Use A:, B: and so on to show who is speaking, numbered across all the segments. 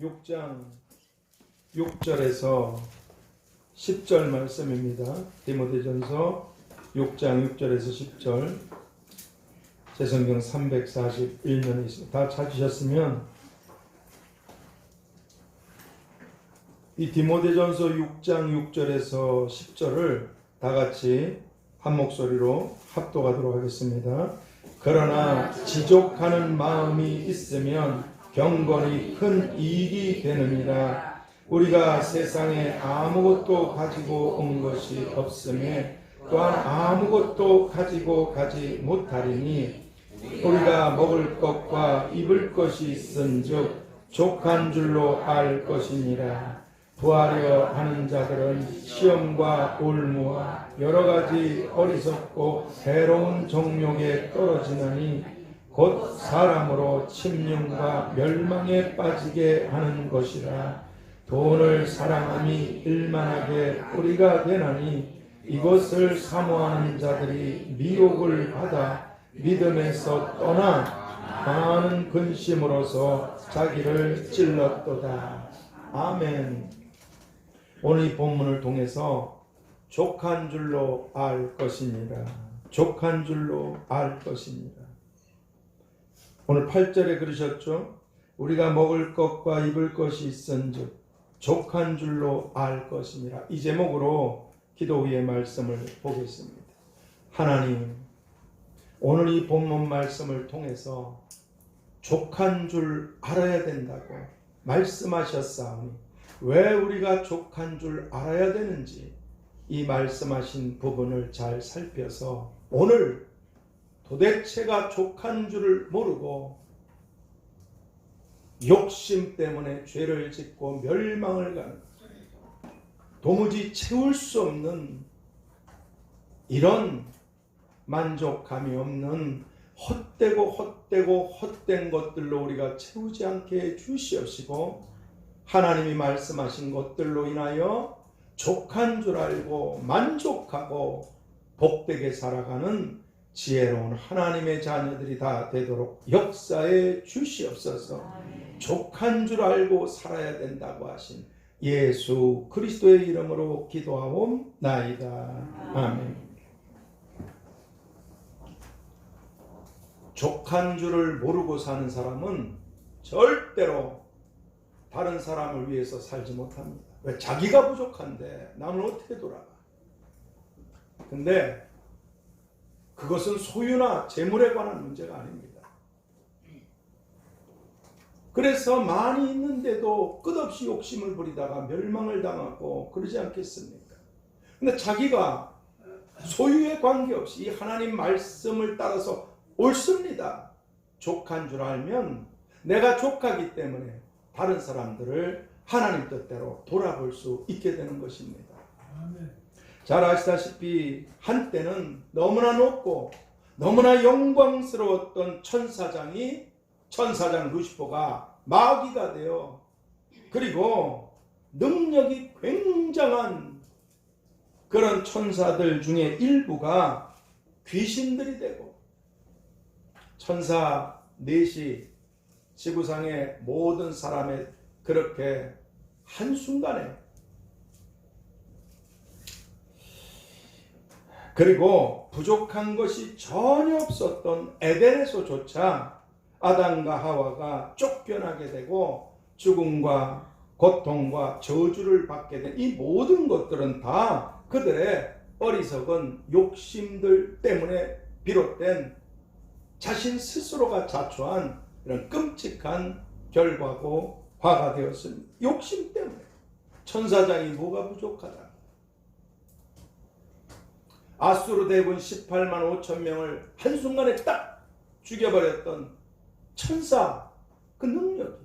A: 6장 6절에서 10절 말씀입니다. 디모데전서 6장 6절에서 10절, 제 성경 341면에 있습니다. 다 찾으셨으면 이 디모데전서 6장 6절에서 10절을 다 같이 한 목소리로 합독하도록 하겠습니다. 그러나 지족하는 마음이 있으면 경건이 큰 이익이 되느니라. 우리가 세상에 아무것도 가지고 온 것이 없음에 또한 아무것도 가지고 가지 못하리니 우리가 먹을 것과 입을 것이 있은즉 족한 줄로 알 것이니라. 부하려 하는 자들은 시험과 올무와 여러 가지 어리석고 해로운 정욕에 떨어지느니 곧 사람으로 침륜과 멸망에 빠지게 하는 것이라. 돈을 사랑함이 일만하게 뿌리가 되나니 이것을 사모하는 자들이 미혹을 받아 믿음에서 떠나 많은 근심으로서 자기를 찔렀도다. 아멘. 오늘 이 본문을 통해서 족한 줄로 알 것이니라. 족한 줄로 알 것이니라. 오늘 8절에 그러셨죠? 우리가 먹을 것과 입을 것이 있은즉 족한 줄로 알 것이니라. 이 제목으로 기도 후의 말씀을 보겠습니다. 하나님, 오늘 이 본문 말씀을 통해서 족한 줄 알아야 된다고 말씀하셨사오니 왜 우리가 족한 줄 알아야 되는지 이 말씀하신 부분을 잘 살펴서 오늘 도대체가 족한 줄을 모르고 욕심 때문에 죄를 짓고 멸망을 가는 도무지 채울 수 없는 이런 만족감이 없는 헛된 것들로 우리가 채우지 않게 해 주시옵시고 하나님이 말씀하신 것들로 인하여 족한 줄 알고 만족하고 복되게 살아가는 지혜로운 하나님의 자녀들이 다 되도록 역사해 주시옵소서. 족한 줄 알고 살아야 된다고 하신 예수 그리스도의 이름으로 기도하옵나이다. 아멘. 족한 줄을 모르고 사는 사람은 절대로 다른 사람을 위해서 살지 못합니다. 왜? 자기가 부족한데 남을 어떻게 돌아가? 근데 그것은 소유나 재물에 관한 문제가 아닙니다. 그래서 많이 있는데도 끝없이 욕심을 부리다가 멸망을 당하고 그러지 않겠습니까? 근데 자기가 소유에 관계없이 이 하나님 말씀을 따라서 옳습니다. 족한 줄 알면 내가 족하기 때문에 다른 사람들을 하나님 뜻대로 돌아볼 수 있게 되는 것입니다. 잘 아시다시피 한때는 너무나 높고 너무나 영광스러웠던 천사장 루시퍼가 마귀가 되어 그리고 능력이 굉장한 그런 천사들 중에 일부가 귀신들이 되고 천사 넷이 지구상의 모든 사람의 그렇게 한순간에 그리고 부족한 것이 전혀 없었던 에덴에서조차 아담과 하와가 쫓겨나게 되고 죽음과 고통과 저주를 받게 된 이 모든 것들은 다 그들의 어리석은 욕심들 때문에 비롯된 자신 스스로가 자초한 이런 끔찍한 결과고 화가 되었습니다. 욕심 때문에. 천사장이 뭐가 부족하다. 아수르 대군 18만 5천 명을 한순간에 딱 죽여버렸던 천사 그 능력이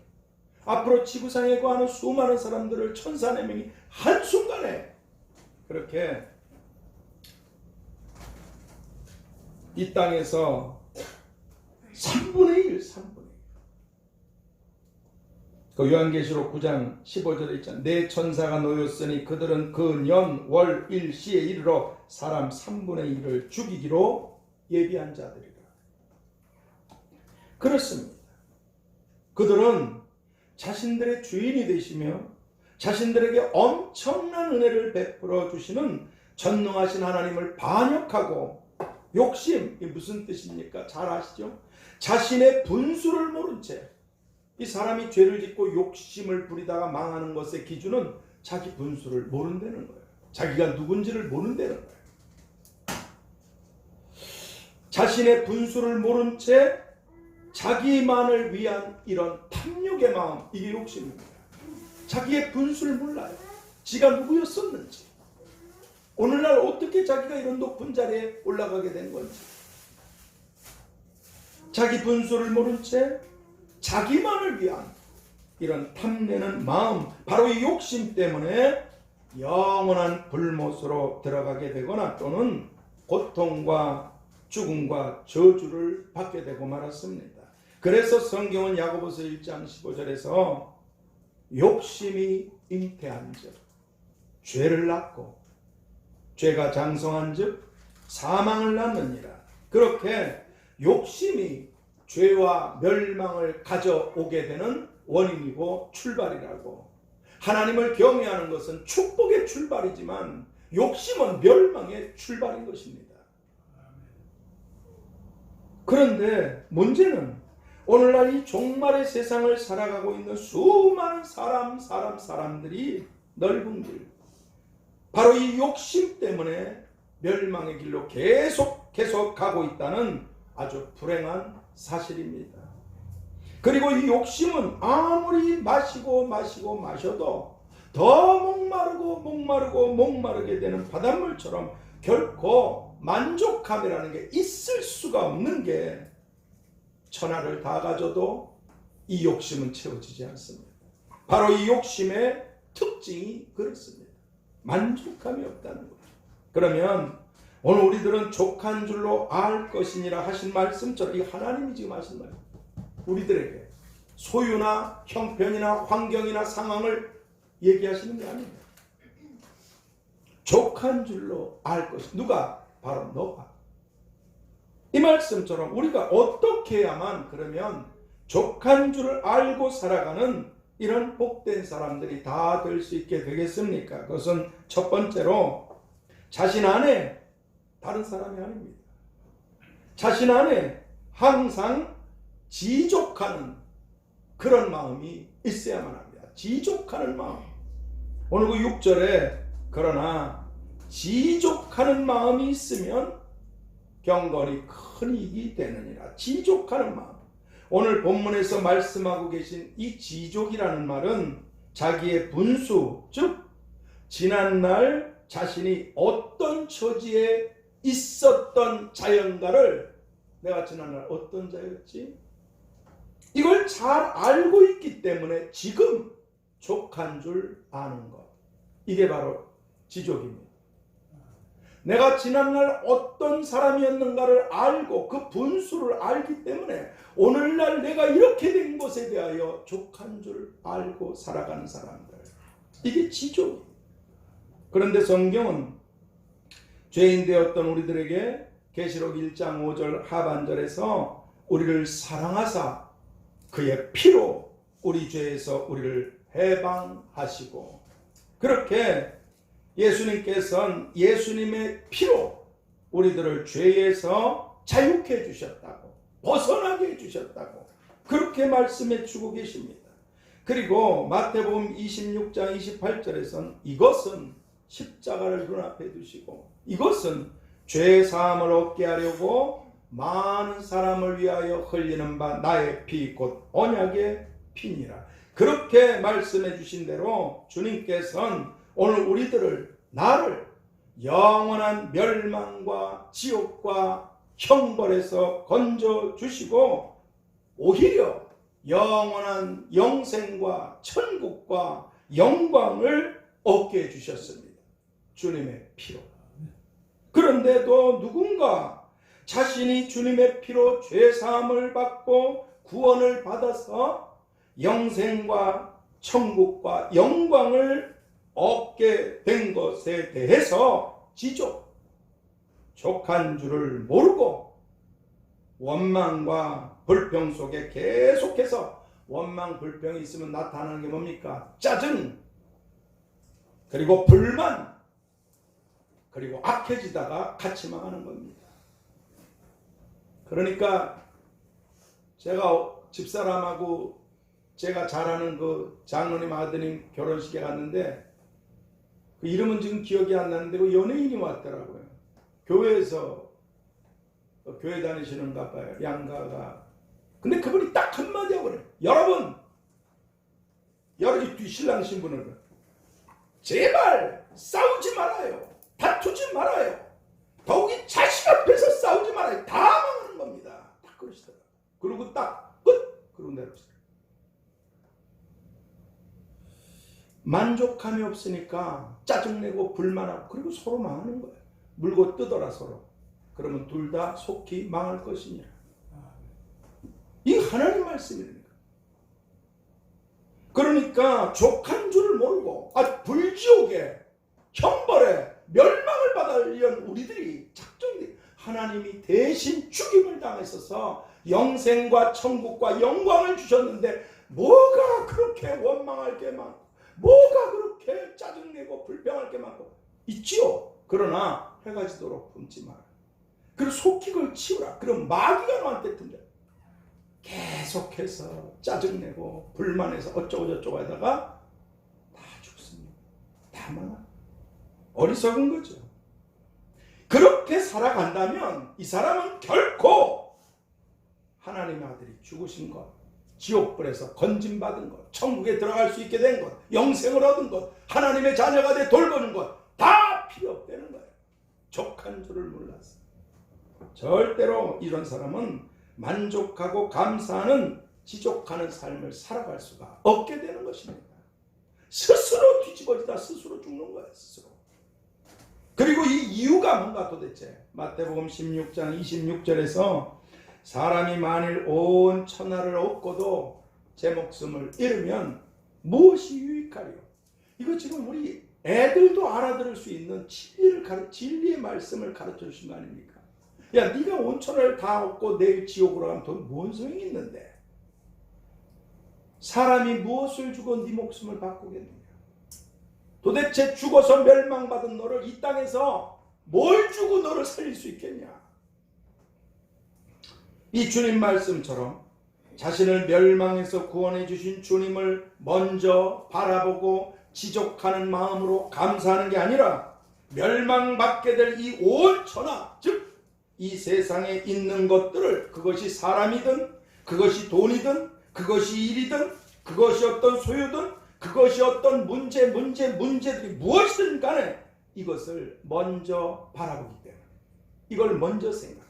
A: 앞으로 지구상에 거하는 수많은 사람들을 천사 4명이 한순간에 그렇게 이 땅에서 3분의 1 그 요한계시록 9장 15절에 있잖아요. 내 천사가 놓였으니 그들은 그 년, 월, 일, 시에 이르러 사람 3분의 1을 죽이기로 예비한 자들이라. 그렇습니다. 그들은 자신들의 주인이 되시며 자신들에게 엄청난 은혜를 베풀어 주시는 전능하신 하나님을 반역하고 욕심, 이게 무슨 뜻입니까? 잘 아시죠? 자신의 분수를 모른 채, 이 사람이 죄를 짓고 욕심을 부리다가 망하는 것의 기준은 자기 분수를 모른다는 거예요. 자기가 누군지를 모른다는 거예요. 자신의 분수를 모른 채 자기만을 위한 이런 탐욕의 마음, 이게 욕심입니다. 자기의 분수를 몰라요. 지가 누구였었는지, 오늘날 어떻게 자기가 이런 높은 자리에 올라가게 된 건지, 자기 분수를 모른 채 자기만을 위한 이런 탐내는 마음, 바로 이 욕심 때문에 영원한 불못으로 들어가게 되거나 또는 고통과 죽음과 저주를 받게 되고 말았습니다. 그래서 성경은 야고보서 1장 15절에서 욕심이 잉태한 즉 죄를 낳고 죄가 장성한 즉 사망을 낳느니라. 그렇게 욕심이 죄와 멸망을 가져오게 되는 원인이고 출발이라고. 하나님을 경외하는 것은 축복의 출발이지만 욕심은 멸망의 출발인 것입니다. 그런데 문제는 오늘날 이 종말의 세상을 살아가고 있는 수많은 사람들이 넓은 길, 바로 이 욕심 때문에 멸망의 길로 계속 가고 있다는 아주 불행한 사실입니다. 그리고 이 욕심은 아무리 마셔도 더 목마르게 되는 바닷물처럼 결코 만족함이라는 게 있을 수가 없는 게, 천하를 다 가져도 이 욕심은 채워지지 않습니다. 바로 이 욕심의 특징이 그렇습니다. 만족감이 없다는 거죠. 그러면 오늘 우리들은 족한 줄로 알 것이니라 하신 말씀처럼, 이 하나님이 지금 하신 말, 우리들에게 소유나 형편이나 환경이나 상황을 얘기하시는 게 아닙니다. 족한 줄로 알 것이, 누가? 바로 너가. 이 말씀처럼 우리가 어떻게 해야만 그러면 족한 줄을 알고 살아가는 이런 복된 사람들이 다 될 수 있게 되겠습니까? 그것은 첫 번째로 자신 안에, 다른 사람이 아닙니다, 자신 안에 항상 지족하는 그런 마음이 있어야만 합니다. 지족하는 마음. 오늘 그 6절에 그러나 지족하는 마음이 있으면 경건이 큰 이익이 되느니라. 지족하는 마음. 오늘 본문에서 말씀하고 계신 이 지족이라는 말은 자기의 분수, 즉 지난날 자신이 어떤 처지에 있었던 자연가를, 내가 지난날 어떤 자였지? 이걸 잘 알고 있기 때문에 지금 족한 줄 아는 것, 이게 바로 지족입니다. 내가 지난날 어떤 사람이었는가를 알고 그 분수를 알기 때문에 오늘날 내가 이렇게 된 것에 대하여 족한 줄 알고 살아가는 사람들, 이게 지족입니다. 그런데 성경은 죄인 되었던 우리들에게 계시록 1장 5절 하반절에서 우리를 사랑하사 그의 피로 우리 죄에서 우리를 해방하시고, 그렇게 예수님께서는 예수님의 피로 우리들을 죄에서 자유케 해주셨다고, 벗어나게 해주셨다고 그렇게 말씀해 주고 계십니다. 그리고 마태복음 26장 28절에서는 이것은 십자가를 눈앞에 두시고, 이것은 죄 사함을 얻게 하려고 많은 사람을 위하여 흘리는 바 나의 피 곧 언약의 피니라. 그렇게 말씀해 주신 대로 주님께서는 오늘 우리들을, 나를 영원한 멸망과 지옥과 형벌에서 건져 주시고 오히려 영원한 영생과 천국과 영광을 얻게 해주셨습니다. 주님의 피로. 그런데도 누군가 자신이 주님의 피로 죄사함을 받고 구원을 받아서 영생과 천국과 영광을 얻게 된 것에 대해서 족한 줄을 모르고 원망과 불평 속에 계속해서 원망, 불평이 있으면 나타나는 게 뭡니까? 짜증, 그리고 불만, 그리고 악해지다가 같이 망하는 겁니다. 그러니까 제가 집사람하고 제가 잘 아는 그 장로님 아드님 결혼식에 갔는데 그 이름은 지금 기억이 안 나는데 그 연예인이 왔더라고요. 교회에서 교회 다니시는가 봐요. 양가가. 근데 그분이 딱 한마디 하고 그래요. 여러분 신랑 신부는 제발 싸우지 말아요. 다투지 말아요. 더욱이 자식 앞에서 싸우지 말아요. 다 망하는 겁니다. 딱 그러시더라고요. 그리고 딱 끝! 그러고 내려오세요. 만족감이 없으니까 짜증내고 불만하고 그리고 서로 망하는 거예요. 물고 뜯어라 서로. 그러면 둘 다 속히 망할 것이니라. 이 하나님 말씀이니까. 그러니까 족한 줄을 모르고 불지옥에 형벌에 멸망을 받으려는 우리들이 작정이 하나님이 대신 죽임을 당했어서 영생과 천국과 영광을 주셨는데 뭐가 그렇게 원망할 게 많고 뭐가 그렇게 짜증내고 불평할 게 많고 있지요. 그러나 해가 지도록 품지 마라. 그리고 속히 그걸 치우라. 그럼 마귀가 너한테 든다. 계속해서 짜증내고 불만해서 어쩌고저쩌고 하다가 다 죽습니다. 다 망하. 어리석은 거죠. 그렇게 살아간다면 이 사람은 결코 하나님의 아들이 죽으신 것, 지옥불에서 건짐받은 것, 천국에 들어갈 수 있게 된 것, 영생을 얻은 것, 하나님의 자녀가 돼 돌보는 것 다 필요 없다는 거예요. 족한 줄을 몰랐어요. 절대로 이런 사람은 만족하고 감사하는 지족하는 삶을 살아갈 수가 없게 되는 것입니다. 스스로 뒤집어지다 스스로 죽는 거예요. 스스로. 그리고 이 이유가 뭔가 도대체 마태복음 16장 26절에서 사람이 만일 온 천하를 얻고도 제 목숨을 잃으면 무엇이 유익하리요? 이거 지금 우리 애들도 알아들을 수 있는 진리의 말씀을 가르쳐 주신 거 아닙니까? 야, 네가 온 천하를 다 얻고 내일 지옥으로 가면 돈 뭔 소용이 있는데? 사람이 무엇을 주고 네 목숨을 바꾸겠느냐? 도대체 죽어서 멸망받은 너를 이 땅에서 뭘 주고 너를 살릴 수 있겠냐? 이 주님 말씀처럼 자신을 멸망에서 구원해 주신 주님을 먼저 바라보고 지족하는 마음으로 감사하는 게 아니라 멸망받게 될 이 온 천하, 즉 이 세상에 있는 것들을 그것이 사람이든 그것이 돈이든 그것이 일이든 그것이 어떤 소유든 그것이 어떤 문제들이 무엇이든 간에 이것을 먼저 바라보기 때문에 이걸 먼저 생각해.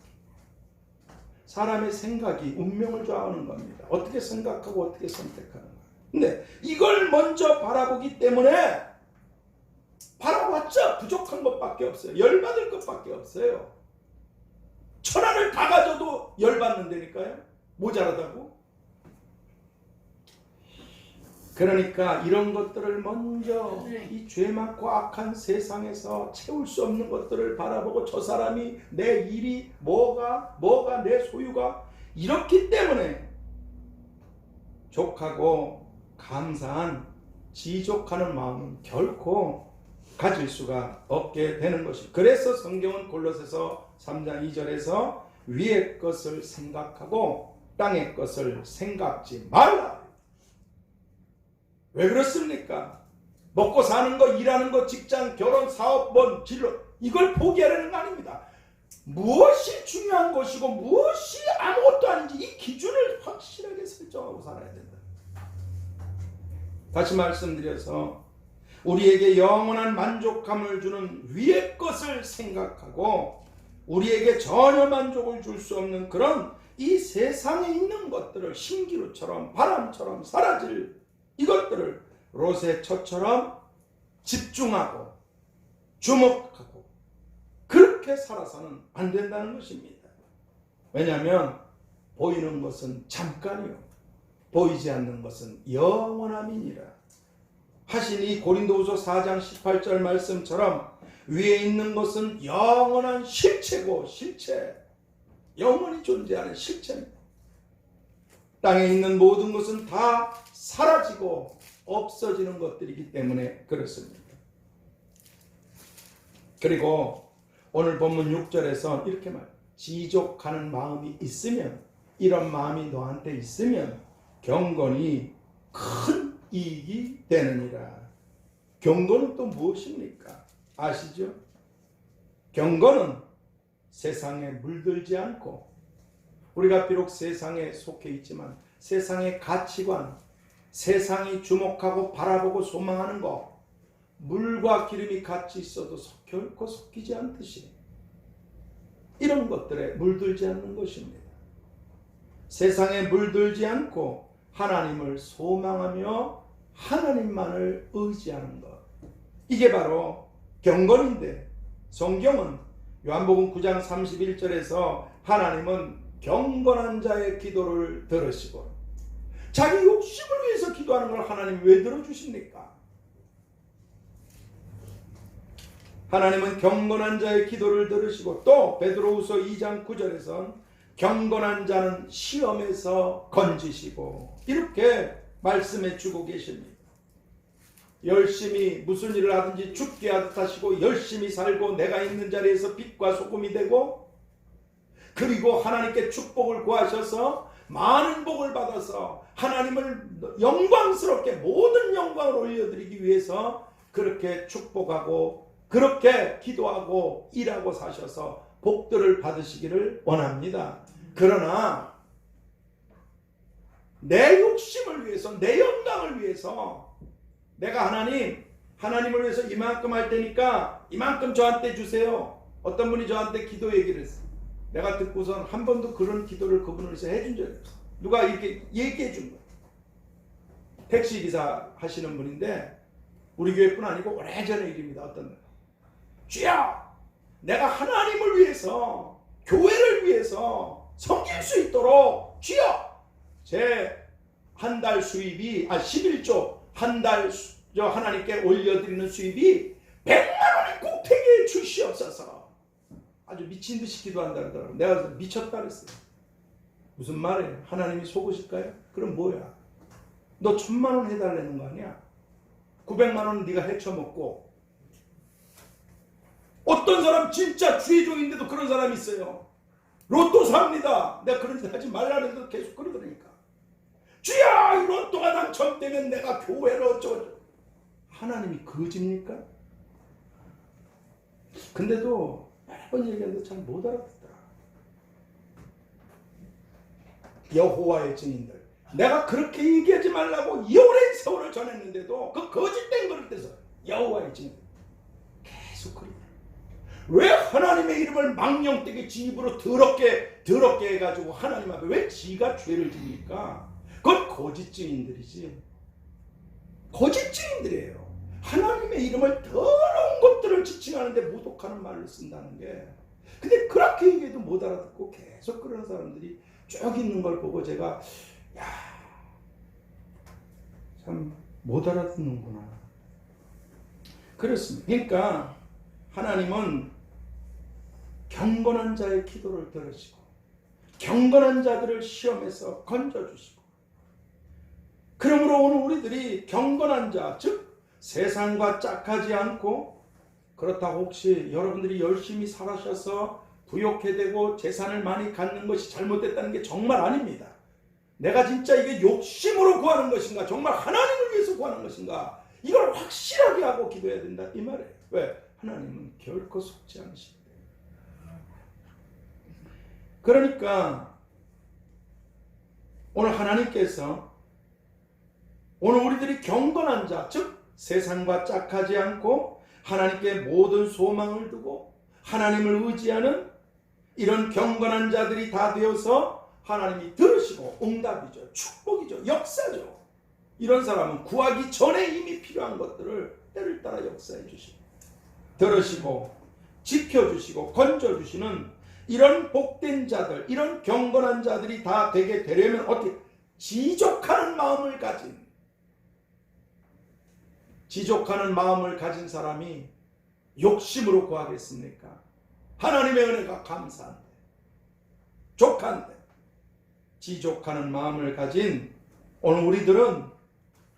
A: 사람의 생각이 운명을 좌우하는 겁니다. 어떻게 생각하고 어떻게 선택하는 거예요. 근데 이걸 먼저 바라보기 때문에 바라봤자 부족한 것밖에 없어요. 열받을 것밖에 없어요. 천하를 다 가져도 열받는다니까요. 모자라다고. 그러니까 이런 것들을 먼저 이 죄 많고 악한 세상에서 채울 수 없는 것들을 바라보고 저 사람이 내 일이 뭐가 내 소유가 이렇기 때문에 족하고 감사한 지족하는 마음은 결코 가질 수가 없게 되는 것이죠. 그래서 성경은 골로새서 3장 2절에서 위의 것을 생각하고 땅의 것을 생각지 말라. 왜 그렇습니까? 먹고 사는 거, 일하는 거, 직장, 결혼, 사업, 진로 이걸 포기하려는 거 아닙니다. 무엇이 중요한 것이고 무엇이 아무것도 아닌지 이 기준을 확실하게 설정하고 살아야 된다. 다시 말씀드려서 우리에게 영원한 만족감을 주는 위의 것을 생각하고 우리에게 전혀 만족을 줄 수 없는 그런 이 세상에 있는 것들을 신기루처럼 바람처럼 사라질 이것들을 로새처처럼 집중하고 주목하고 그렇게 살아서는 안 된다는 것입니다. 왜냐하면 보이는 것은 잠깐이요 보이지 않는 것은 영원함이니라 하신 이 고린도후서 4장 18절 말씀처럼 위에 있는 것은 영원한 실체고 실체 영원히 존재하는 실체입니다. 땅에 있는 모든 것은 다 사라지고 없어지는 것들이기 때문에 그렇습니다. 그리고 오늘 본문 6절에서 이렇게 말해요. 지족하는 마음이 있으면, 이런 마음이 너한테 있으면 경건이 큰 이익이 되느니라. 경건은 또 무엇입니까? 아시죠? 경건은 세상에 물들지 않고, 우리가 비록 세상에 속해 있지만 세상의 가치관, 세상이 주목하고 바라보고 소망하는 것, 물과 기름이 같이 있어도 결코 섞이지 않듯이 이런 것들에 물들지 않는 것입니다. 세상에 물들지 않고 하나님을 소망하며 하나님만을 의지하는 것, 이게 바로 경건인데, 성경은 요한복음 9장 31절에서 하나님은 경건한 자의 기도를 들으시고, 자기 욕심을 위해서 기도하는 걸 하나님이 왜 들어주십니까? 하나님은 경건한 자의 기도를 들으시고, 또 베드로후서 2장 9절에선 경건한 자는 시험에서 건지시고, 이렇게 말씀해 주고 계십니다. 열심히 무슨 일을 하든지 죽게 하듯 하시고, 열심히 살고 내가 있는 자리에서 빛과 소금이 되고, 그리고 하나님께 축복을 구하셔서 많은 복을 받아서 하나님을 영광스럽게 모든 영광을 올려드리기 위해서 그렇게 축복하고 그렇게 기도하고 일하고 사셔서 복들을 받으시기를 원합니다. 그러나 내 욕심을 위해서, 내 영광을 위해서 내가 하나님을 위해서 이만큼 할 테니까 이만큼 저한테 주세요. 어떤 분이 저한테 기도 얘기를 했어요. 내가 듣고선 한 번도 그런 기도를 그분을 위해서 해준 적이 없어. 누가 이렇게 얘기해 준 거야. 택시기사 하시는 분인데 우리 교회뿐 아니고 오래전의 일입니다. 어떤 날, 주여, 내가 하나님을 위해서, 교회를 위해서 섬길 수 있도록 주여, 제 한 달 수입이 11조 한 달 하나님께 올려드리는 수입이 100만 원이 꼭 되게 주시옵소서. 아주 미친 듯이 기도한다 그러더라고요. 내가 미쳤다 그랬어요. 무슨 말이에요? 하나님이 속으실까요? 그럼 뭐야? 너 1000만 원 해달라는 거 아니야? 900만 원은 네가 헤쳐먹고. 어떤 사람 진짜 주의 종인데도 그런 사람이 있어요. 로또 삽니다. 내가 그런 짓 하지 말라는데도 계속 그러더라니까. 주야, 이 로또가 당첨되면 내가 교회를 어쩌고. 하나님이 거짓입니까? 근데도 몇 번 얘기하는데 잘 못 알아듣더라. 여호와의 증인들, 내가 그렇게 얘기하지 말라고 이 오랜 세월을 전했는데도 그 거짓된 거를 떼서 여호와의 증인 계속 그러냐. 왜 하나님의 이름을 망령되게 지 입으로 더럽게 해가지고 하나님 앞에 왜 지가 죄를 집니까? 그건 거짓 증인들이지. 거짓 증인들이에요. 하나님의 이름을 더러운 것들을 지칭하는데 모독하는 말을 쓴다는 게. 근데 그렇게 얘기해도 못 알아듣고 계속 그런 사람들이 쭉 있는 걸 보고 제가 참 못 알아듣는구나. 그렇습니다. 그러니까 하나님은 경건한 자의 기도를 들으시고 경건한 자들을 시험에서 건져주시고, 그러므로 오늘 우리들이 경건한 자, 즉 세상과 짝하지 않고, 그렇다고 혹시 여러분들이 열심히 살아셔서 부욕해 되고 재산을 많이 갖는 것이 잘못됐다는 게 정말 아닙니다. 내가 진짜 이게 욕심으로 구하는 것인가, 정말 하나님을 위해서 구하는 것인가, 이걸 확실하게 하고 기도해야 된다 이 말이에요. 왜? 하나님은 결코 속지 않으시기 때문에. 그러니까 오늘 하나님께서 오늘 우리들이 경건한 자, 즉 세상과 짝하지 않고 하나님께 모든 소망을 두고 하나님을 의지하는 이런 경건한 자들이 다 되어서 하나님이 들으시고, 응답이죠, 축복이죠, 역사죠. 이런 사람은 구하기 전에 이미 필요한 것들을 때를 따라 역사해 주시고 들으시고 지켜주시고 건져주시는 이런 복된 자들, 이런 경건한 자들이 다 되게 되려면 어떻게? 지족하는 마음을 가진 사람이 욕심으로 구하겠습니까? 하나님의 은혜가 감사한데, 족한데, 지족하는 마음을 가진 오늘 우리들은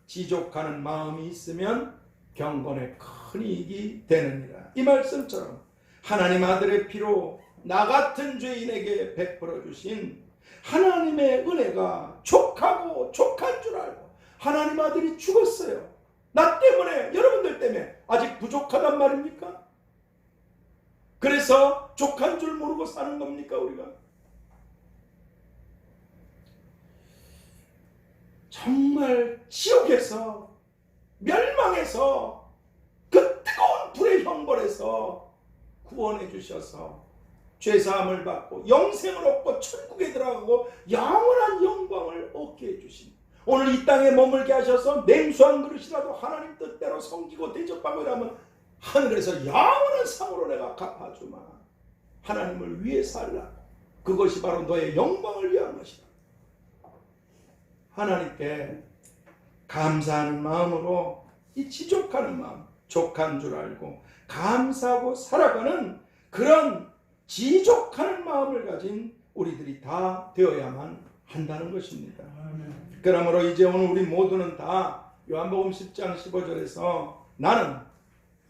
A: 지족하는 마음이 있으면 경건에 큰 이익이 되느니라. 이 말씀처럼 하나님 아들의 피로 나 같은 죄인에게 베풀어 주신 하나님의 은혜가 족하고 족한 줄 알고 하나님 아들이 죽었어요. 나 때문에, 여러분들 때문에 아직 부족하단 말입니까? 그래서 족한 줄 모르고 사는 겁니까 우리가? 정말 지옥에서 멸망해서 그 뜨거운 불의 형벌에서 구원해 주셔서 죄사함을 받고 영생을 얻고 천국에 들어가고 영원한 영광을 얻게 해주신, 오늘 이 땅에 머물게 하셔서 냉수한 그릇이라도 하나님 뜻대로 섬기고 대접하고 이러면 하늘에서 영원한 상으로 내가 갚아주마. 하나님을 위해 살라. 그것이 바로 너의 영광을 위한 것이다. 하나님께 감사하는 마음으로, 이 지족하는 마음, 족한 줄 알고 감사하고 살아가는 그런 지족하는 마음을 가진 우리들이 다 되어야만 한다는 것입니다. 그러므로 이제 오늘 우리 모두는 다 요한복음 10장 15절에서 나는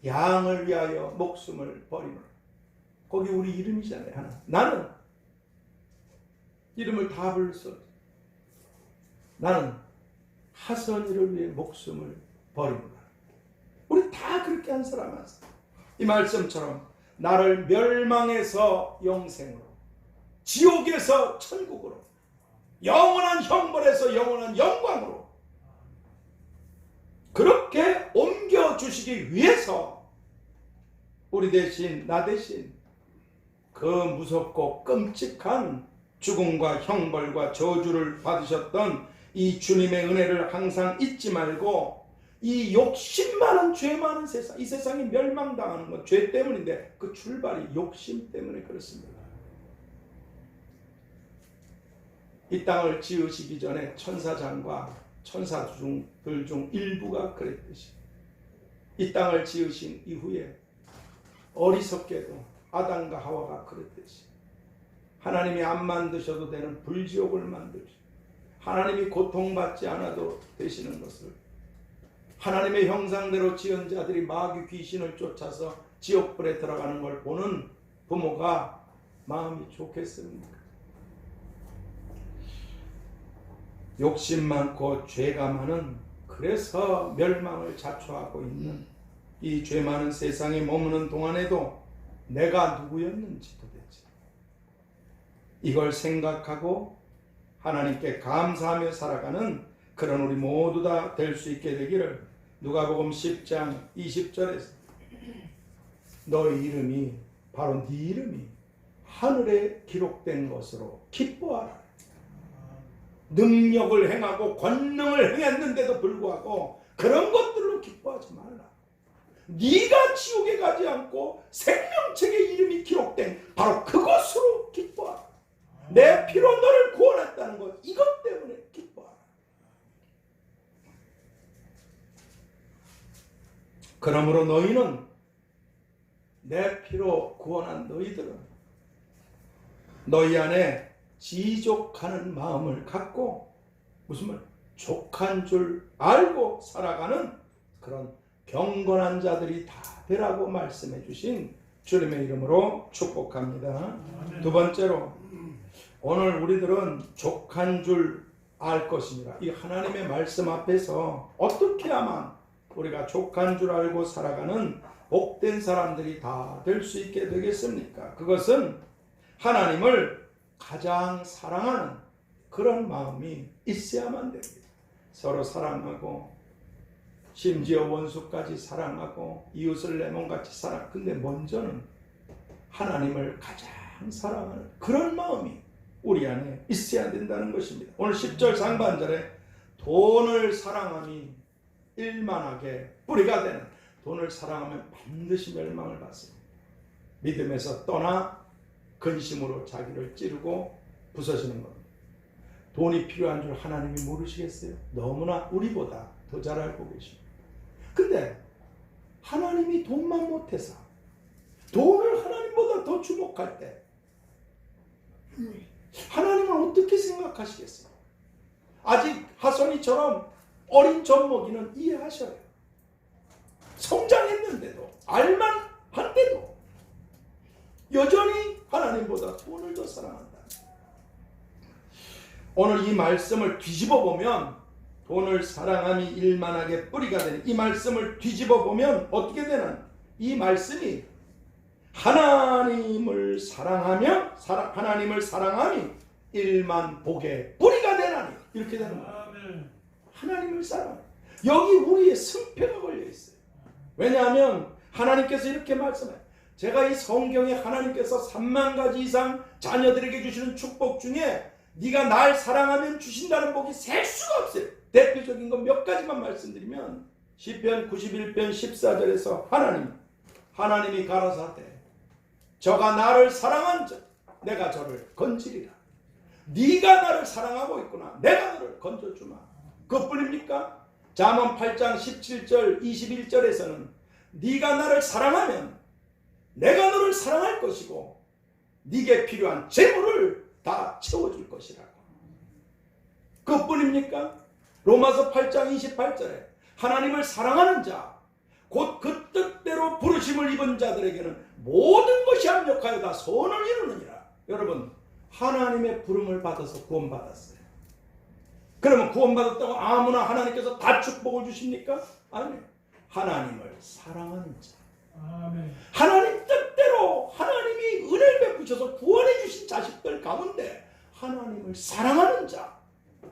A: 양을 위하여 목숨을 버리노라. 거기 우리 이름이잖아요. 하나. 나는 이름을 다 부를 수 없어. 나는 하선이를 위해 목숨을 버리노라. 우리 다 그렇게 한 사람 한 사람. 이 말씀처럼 나를 멸망에서 영생으로, 지옥에서 천국으로, 영원한 형벌에서 영원한 영광으로 그렇게 옮겨주시기 위해서 우리 대신, 나 대신 그 무섭고 끔찍한 죽음과 형벌과 저주를 받으셨던 이 주님의 은혜를 항상 잊지 말고, 이 욕심 많은 죄 많은 세상, 이 세상이 멸망당하는 건 죄 때문인데 그 출발이 욕심 때문에 그렇습니다. 이 땅을 지으시기 전에 천사장과 천사들 중 일부가 그랬듯이 이 땅을 지으신 이후에 어리석게도 아담과 하와가 그랬듯이 하나님이 안 만드셔도 되는 불지옥을 만드시고 하나님이 고통받지 않아도 되시는 것을, 하나님의 형상대로 지은 자들이 마귀 귀신을 쫓아서 지옥불에 들어가는 걸 보는 부모가 마음이 좋겠습니까? 욕심 많고 죄가 많은, 그래서 멸망을 자초하고 있는 이 죄 많은 세상에 머무는 동안에도 내가 누구였는지 도대체 이걸 생각하고 하나님께 감사하며 살아가는 그런 우리 모두 다 될 수 있게 되기를 누가복음 10장 20절에서 너의 이름이 바로 네 이름이 하늘에 기록된 것으로 기뻐하라. 능력을 행하고 권능을 행했는데도 불구하고 그런 것들로 기뻐하지 말라. 네가 지옥에 가지 않고 생명책에 이름이 기록된 바로 그것으로 기뻐하라. 내 피로 너를 구원했다는 것, 이것 때문에 기뻐하라. 그러므로 너희는, 내 피로 구원한 너희들은 너희 안에 지족하는 마음을 갖고, 무슨 말? 족한 줄 알고 살아가는 그런 경건한 자들이 다 되라고 말씀해 주신 주님의 이름으로 축복합니다. 두 번째로, 오늘 우리들은 족한 줄 알 것입니다. 이 하나님의 말씀 앞에서 어떻게 하면 우리가 족한 줄 알고 살아가는 복된 사람들이 다 될 수 있게 되겠습니까? 그것은 하나님을 가장 사랑하는 그런 마음이 있어야만 됩니다. 서로 사랑하고, 심지어 원수까지 사랑하고, 이웃을 내 몸같이 사랑. 근데 먼저는 하나님을 가장 사랑하는 그런 마음이 우리 안에 있어야 된다는 것입니다. 오늘 10절 상반절에 돈을 사랑함이 일만하게 뿌리가 되는, 돈을 사랑하면 반드시 멸망을 받습니다. 믿음에서 떠나 근심으로 자기를 찌르고 부서지는 겁니다. 돈이 필요한 줄 하나님이 모르시겠어요? 너무나 우리보다 더 잘 알고 계십니다. 근데 하나님이 돈만 못해서 돈을 하나님보다 더 주목할 때 하나님은 어떻게 생각하시겠어요? 아직 하선이처럼 어린 젖먹이는 이해하셔요. 성장했는데도, 알만한데도 여전히 하나님보다 돈을 더 사랑한다. 오늘 이 말씀을 뒤집어 보면, 돈을 사랑함이 일만하게 뿌리가 되는 이 말씀을 뒤집어 보면 어떻게 되는? 이 말씀이 하나님을 사랑하며 하나님을 사랑함이 일만 복의 뿌리가 되나니, 이렇게 되는 거예요. 하나님을 사랑. 여기 우리의 승패가 걸려 있어요. 왜냐하면 하나님께서 이렇게 말씀해요. 제가 이 성경에 하나님께서 3만 가지 이상 자녀들에게 주시는 축복 중에 네가 날 사랑하면 주신다는 복이 셀 수가 없어요. 대표적인 건 몇 가지만 말씀드리면, 시편 91편 14절에서 하나님이 가라사대 저가 나를 사랑한 자 내가 저를 건지리라. 네가 나를 사랑하고 있구나. 내가 너를 건져주마. 그것뿐입니까? 잠언 8장 17절 21절에서는 네가 나를 사랑하면 내가 너를 사랑할 것이고 네게 필요한 재물을 다 채워줄 것이라고. 그것뿐입니까? 로마서 8장 28절에 하나님을 사랑하는 자 곧 그 뜻대로 부르심을 입은 자들에게는 모든 것이 합력하여 다 선을 이루느니라. 여러분, 하나님의 부름을 받아서 구원받았어요. 그러면 구원받았다고 아무나 하나님께서 다 축복을 주십니까? 아니에요. 하나님을 사랑하는 자,
B: 아멘.
A: 하나님 뜻대로 하나님이 은혜를 베푸셔서 구원해 주신 자식들 가운데 하나님을 사랑하는 자,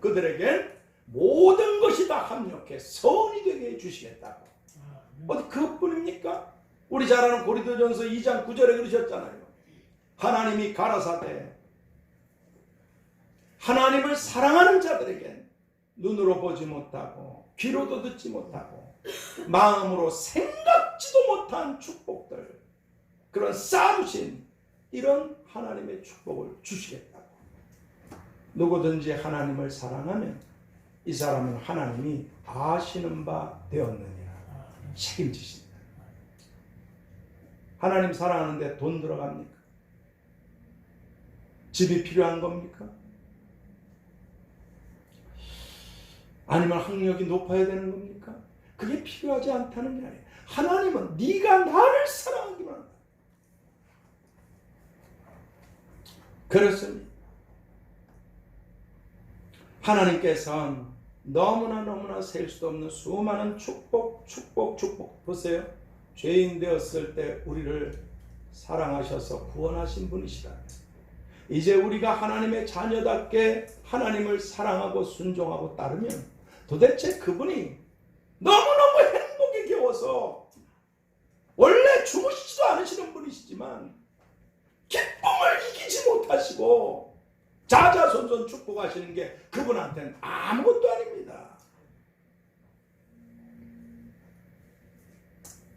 A: 그들에겐 모든 것이 다 합력해 선이 되게 해주시겠다고. 어디 그것뿐입니까? 우리 잘 아는 고린도전서 2장 9절에 그러셨잖아요. 하나님이 가라사대 하나님을 사랑하는 자들에겐 눈으로 보지 못하고 귀로도 듣지 못하고 마음으로 생각지도 못한 축복들, 그런 쌓아두신 이런 하나님의 축복을 주시겠다고. 누구든지 하나님을 사랑하면 이 사람은 하나님이 아시는 바 되었느니라. 책임지신다. 하나님 사랑하는데 돈 들어갑니까? 집이 필요한 겁니까? 아니면 학력이 높아야 되는 겁니까? 그게 필요하지 않다는 게 아니에요. 하나님은 네가 나를 사랑하기만 한다. 그렇습니다. 하나님께서는 너무나 셀 수도 없는 수많은 축복 보세요. 죄인 되었을 때 우리를 사랑하셔서 구원하신 분이시다. 이제 우리가 하나님의 자녀답게 하나님을 사랑하고 순종하고 따르면 도대체 그분이 너무너무 행복에 겨워서 원래 주무시지도 않으시는 분이시지만 기쁨을 이기지 못하시고 자자손손 축복하시는 게 그분한테는 아무것도 아닙니다.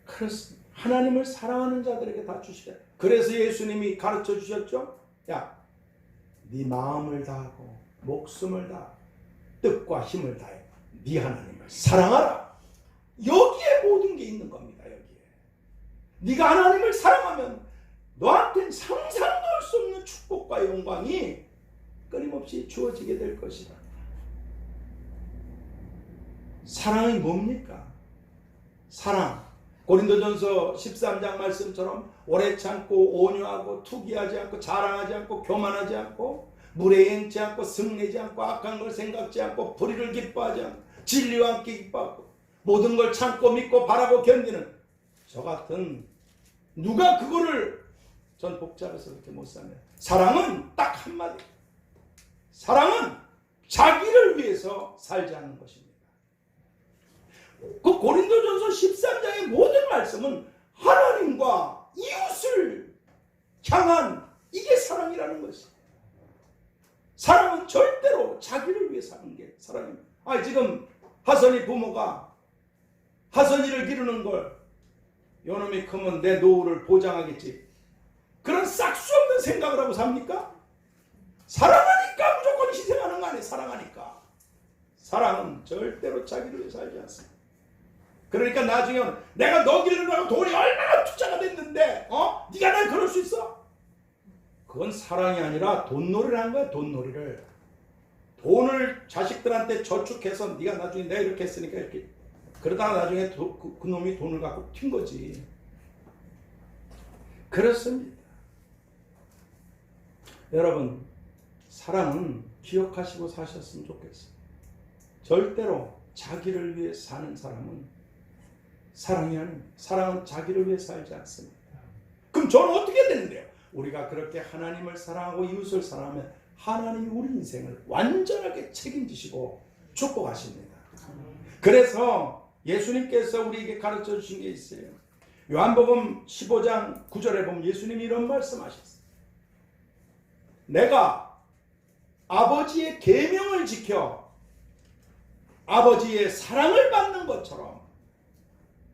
A: 그렇습니다. 하나님을 사랑하는 자들에게 다 주시겠다. 그래서 예수님이 가르쳐 주셨죠. 야, 네 마음을 다하고 목숨을 다하고 뜻과 힘을 다해 네 하나님을 사랑하라. 여기에 모든 게 있는 겁니다. 여기에 네가 하나님을 사랑하면 너한테는 상상도 할 수 없는 축복과 영광이 끊임없이 주어지게 될 것이다. 사랑이 뭡니까? 사랑, 고린도전서 13장 말씀처럼 오래 참고 온유하고 투기하지 않고 자랑하지 않고 교만하지 않고 물에 행치 않고 승내지 않고 악한 걸 생각지 않고 불의를 기뻐하지 않고 진리와 함께 기뻐하고 모든 걸 참고 믿고 바라고 견디는 저 같은, 누가 그거를, 전 복잡해서 그렇게 못 사네요. 사랑은 딱 한마디, 사랑은 자기를 위해서 살지 않는 것입니다. 그 고린도전서 13장의 모든 말씀은 하나님과 이웃을 향한 이게 사랑이라는 것이에요. 사랑은 절대로 자기를 위해 사는 게 사랑입니다. 지금 하선이 부모가 하선이를 기르는 걸 요놈이 크면 내 노후를 보장하겠지, 그런 싹수 없는 생각을 하고 삽니까? 사랑하니까 무조건 희생하는 거 아니에요. 사랑하니까. 사랑은 절대로 자기를 위해 살지 않습니다. 그러니까 나중에는 내가 너 기르느라고 돈이 얼마나 투자가 됐는데 네가 날 그럴 수 있어? 그건 사랑이 아니라 돈놀이를 한 거야. 돈놀이를. 돈을 자식들한테 저축해서 네가 나중에 내가 이렇게 했으니까 이렇게, 그러다가 나중에 그 놈이 돈을 갖고 튄 거지. 그렇습니다. 여러분, 사랑은 기억하시고 사셨으면 좋겠어요. 절대로 자기를 위해 사는 사람은 사랑이 아닙니다. 사랑은 자기를 위해 살지 않습니다. 그럼 저는 어떻게 되는데요? 우리가 그렇게 하나님을 사랑하고 이웃을 사랑하면 하나님이 우리 인생을 완전하게 책임지시고 축복하십니다. 그래서 예수님께서 우리에게 가르쳐 주신 게 있어요. 요한복음 15장 9절에 보면 예수님이 이런 말씀하셨어요. 내가 아버지의 계명을 지켜 아버지의 사랑을 받는 것처럼,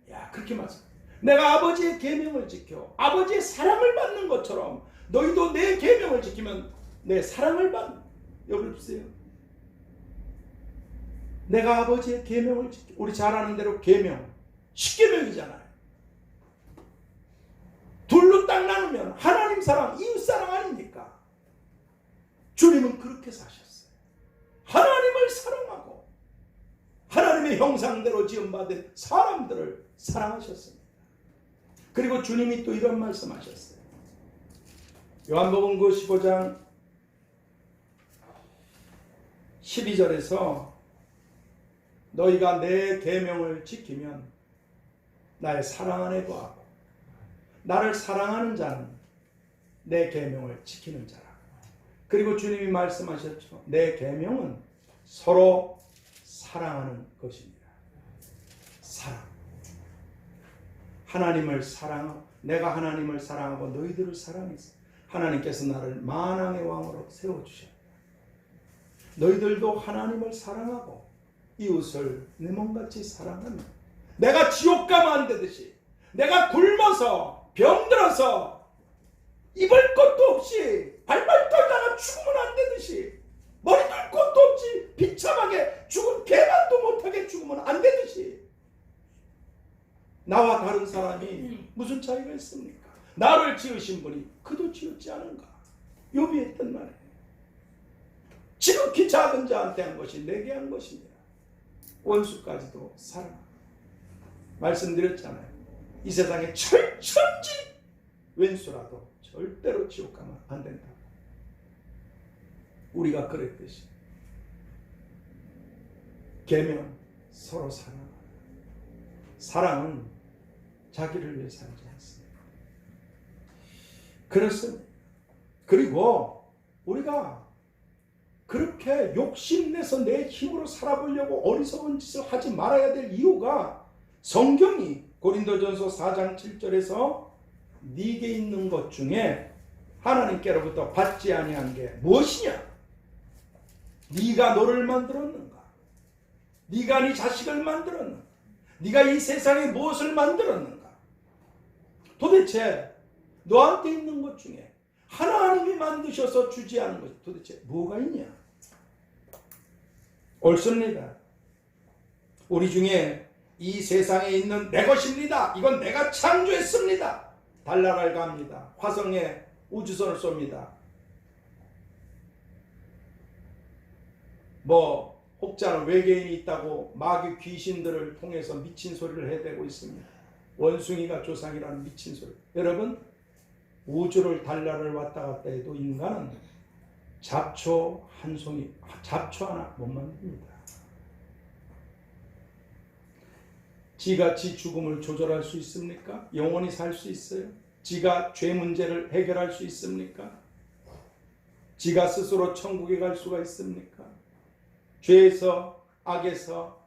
A: 야, 그렇게 말씀. 내가 아버지의 계명을 지켜 아버지의 사랑을 받는 것처럼 너희도 내 계명을 지키면 내 사랑을 받는. 여기 보세요. 내가 아버지의 계명을 지켜. 우리 잘 아는 대로 계명 10계명이잖아요. 둘로 딱 나누면 하나님 사랑, 이웃 사랑 아닙니까? 주님은 그렇게 사셨어요. 하나님을 사랑하고 하나님의 형상대로 지음받은 사람들을 사랑하셨습니다. 그리고 주님이 또 이런 말씀하셨어요. 요한복음 15장 12절에서 너희가 내 계명을 지키면 나의 사랑 안에 거하고 나를 사랑하는 자는 내 계명을 지키는 자라. 그리고 주님이 말씀하셨죠. 내 계명은 서로 사랑하는 것입니다. 사랑. 하나님을 사랑하고 내가 하나님을 사랑하고 너희들을 사랑했어. 하나님께서 나를 만왕의 왕으로 세워주셨다. 너희들도 하나님을 사랑하고 이웃을 내 몸같이 사랑하면 내가 지옥 가면 안 되듯이, 내가 굶어서 병들어서 입을 것도 없이 발발 떨다가 죽으면 안 되듯이, 머리 둘 것도 없이 비참하게 죽은 개만도 못하게 죽으면 안 되듯이, 나와 다른 사람이 무슨 차이가 있습니까? 나를 지으신 분이 그도 지었지 않은가? 욥이 했던 말이에요. 지극히 작은 자한테 한 것이 내게 한 것입니다. 원수까지도 사랑. 말씀드렸잖아요. 이 세상에 철천지 왼수라도 절대로 지옥 가면 안 된다. 우리가 그랬듯이 계명 서로 사랑. 사랑은 자기를 위해 살지 않습니다. 그렇습니다. 그리고 우리가 그렇게 욕심내서 내 힘으로 살아보려고 어리석은 짓을 하지 말아야 될 이유가, 성경이 고린도전서 4장 7절에서 네게 있는 것 중에 하나님께로부터 받지 아니한 게 무엇이냐? 네가 너를 만들었는가? 네가 네 자식을 만들었는가? 네가 이 세상에 무엇을 만들었는가? 도대체 너한테 있는 것 중에 하나님이 만드셔서 주지 않은 것이 도대체 뭐가 있냐? 옳습니다. 우리 중에 이 세상에 있는 내 것입니다. 이건 내가 창조했습니다. 달나라를 갑니다. 화성에 우주선을 쏩니다. 혹자는 외계인이 있다고 마귀 귀신들을 통해서 미친 소리를 해대고 있습니다. 원숭이가 조상이라는 미친 소리. 여러분, 우주를 달나라를 왔다 갔다 해도 인간은 잡초 하나 못 만듭니다. 지가 지 죽음을 조절할 수 있습니까? 영원히 살 수 있어요? 지가 죄 문제를 해결할 수 있습니까? 지가 스스로 천국에 갈 수가 있습니까? 죄에서, 악에서,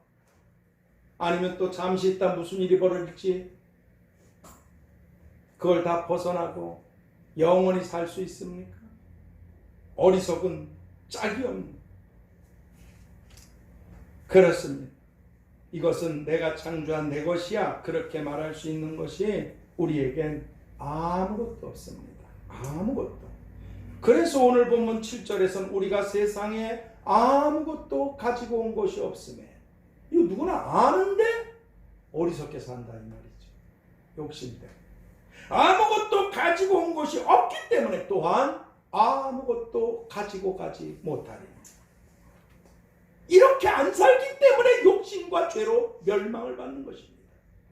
A: 아니면 또 잠시 있다 무슨 일이 벌어질지 그걸 다 벗어나고 영원히 살 수 있습니까? 어리석은 짝이 없는. 그렇습니다. 이것은 내가 창조한 내 것이야, 그렇게 말할 수 있는 것이 우리에겐 아무것도 없습니다. 아무것도. 그래서 오늘 본문 7절에서는 우리가 세상에 아무것도 가지고 온 것이 없음에, 이거 누구나 아는데 어리석게 산다 이 말이죠. 욕심 때문에. 아무것도 가지고 온 것이 없기 때문에 또한 아무것도 가지고 가지 못하리니. 이렇게 안 살기 때문에 욕심과 죄로 멸망을 받는 것입니다.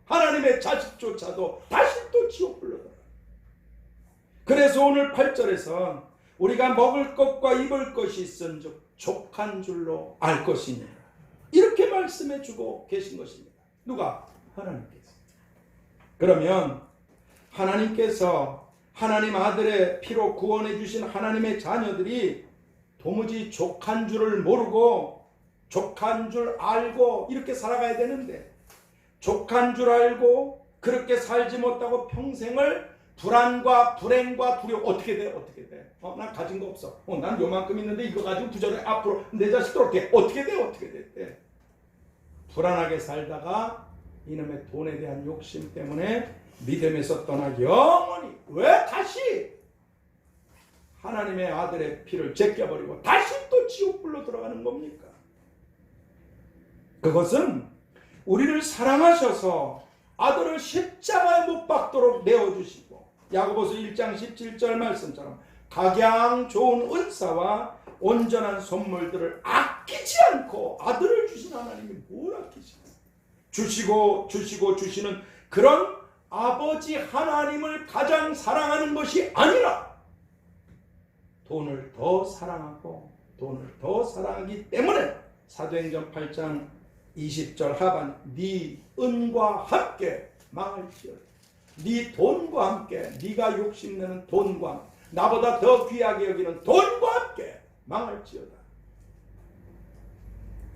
A: 하나님의 자식조차도 다시 또 지옥불로 들어가요. 그래서 오늘 8절에서 우리가 먹을 것과 입을 것이 있은즉 족한 줄로 알 것이니라, 이렇게 말씀해 주고 계신 것입니다. 누가? 하나님께서. 그러면 하나님께서 하나님 아들의 피로 구원해 주신 하나님의 자녀들이 도무지 족한 줄을 모르고 족한 줄 알고 이렇게 살아가야 되는데, 족한 줄 알고 그렇게 살지 못하고 평생을 불안과 불행과 두려움. 어떻게 돼? 어떻게 돼? 난 가진 거 없어. 난 요만큼 있는데 이거 가지고 부자로 앞으로 내 자식들 어떻게 돼? 어떻게 돼? 불안하게 살다가 이놈의 돈에 대한 욕심 때문에 믿음에서 떠나 영원히, 왜 다시 하나님의 아들의 피를 제껴버리고 다시 또 지옥불로 들어가는 겁니까? 그것은 우리를 사랑하셔서 아들을 십자가에 못 박도록 내어주시고, 야고보서 1장 17절 말씀처럼 각양 좋은 은사와 온전한 선물들을 아끼지 않고, 아들을 주신 하나님이 뭘 아끼시고 주시는 그런 아버지 하나님을 가장 사랑하는 것이 아니라 돈을 더 사랑하고 돈을 더 사랑하기 때문에 사도행전 8장 20절 하반, 네 은과 함께 망할지어다. 네 돈과 함께, 네가 욕심내는 돈과 함께, 나보다 더 귀하게 여기는 돈과 함께 망할지어다.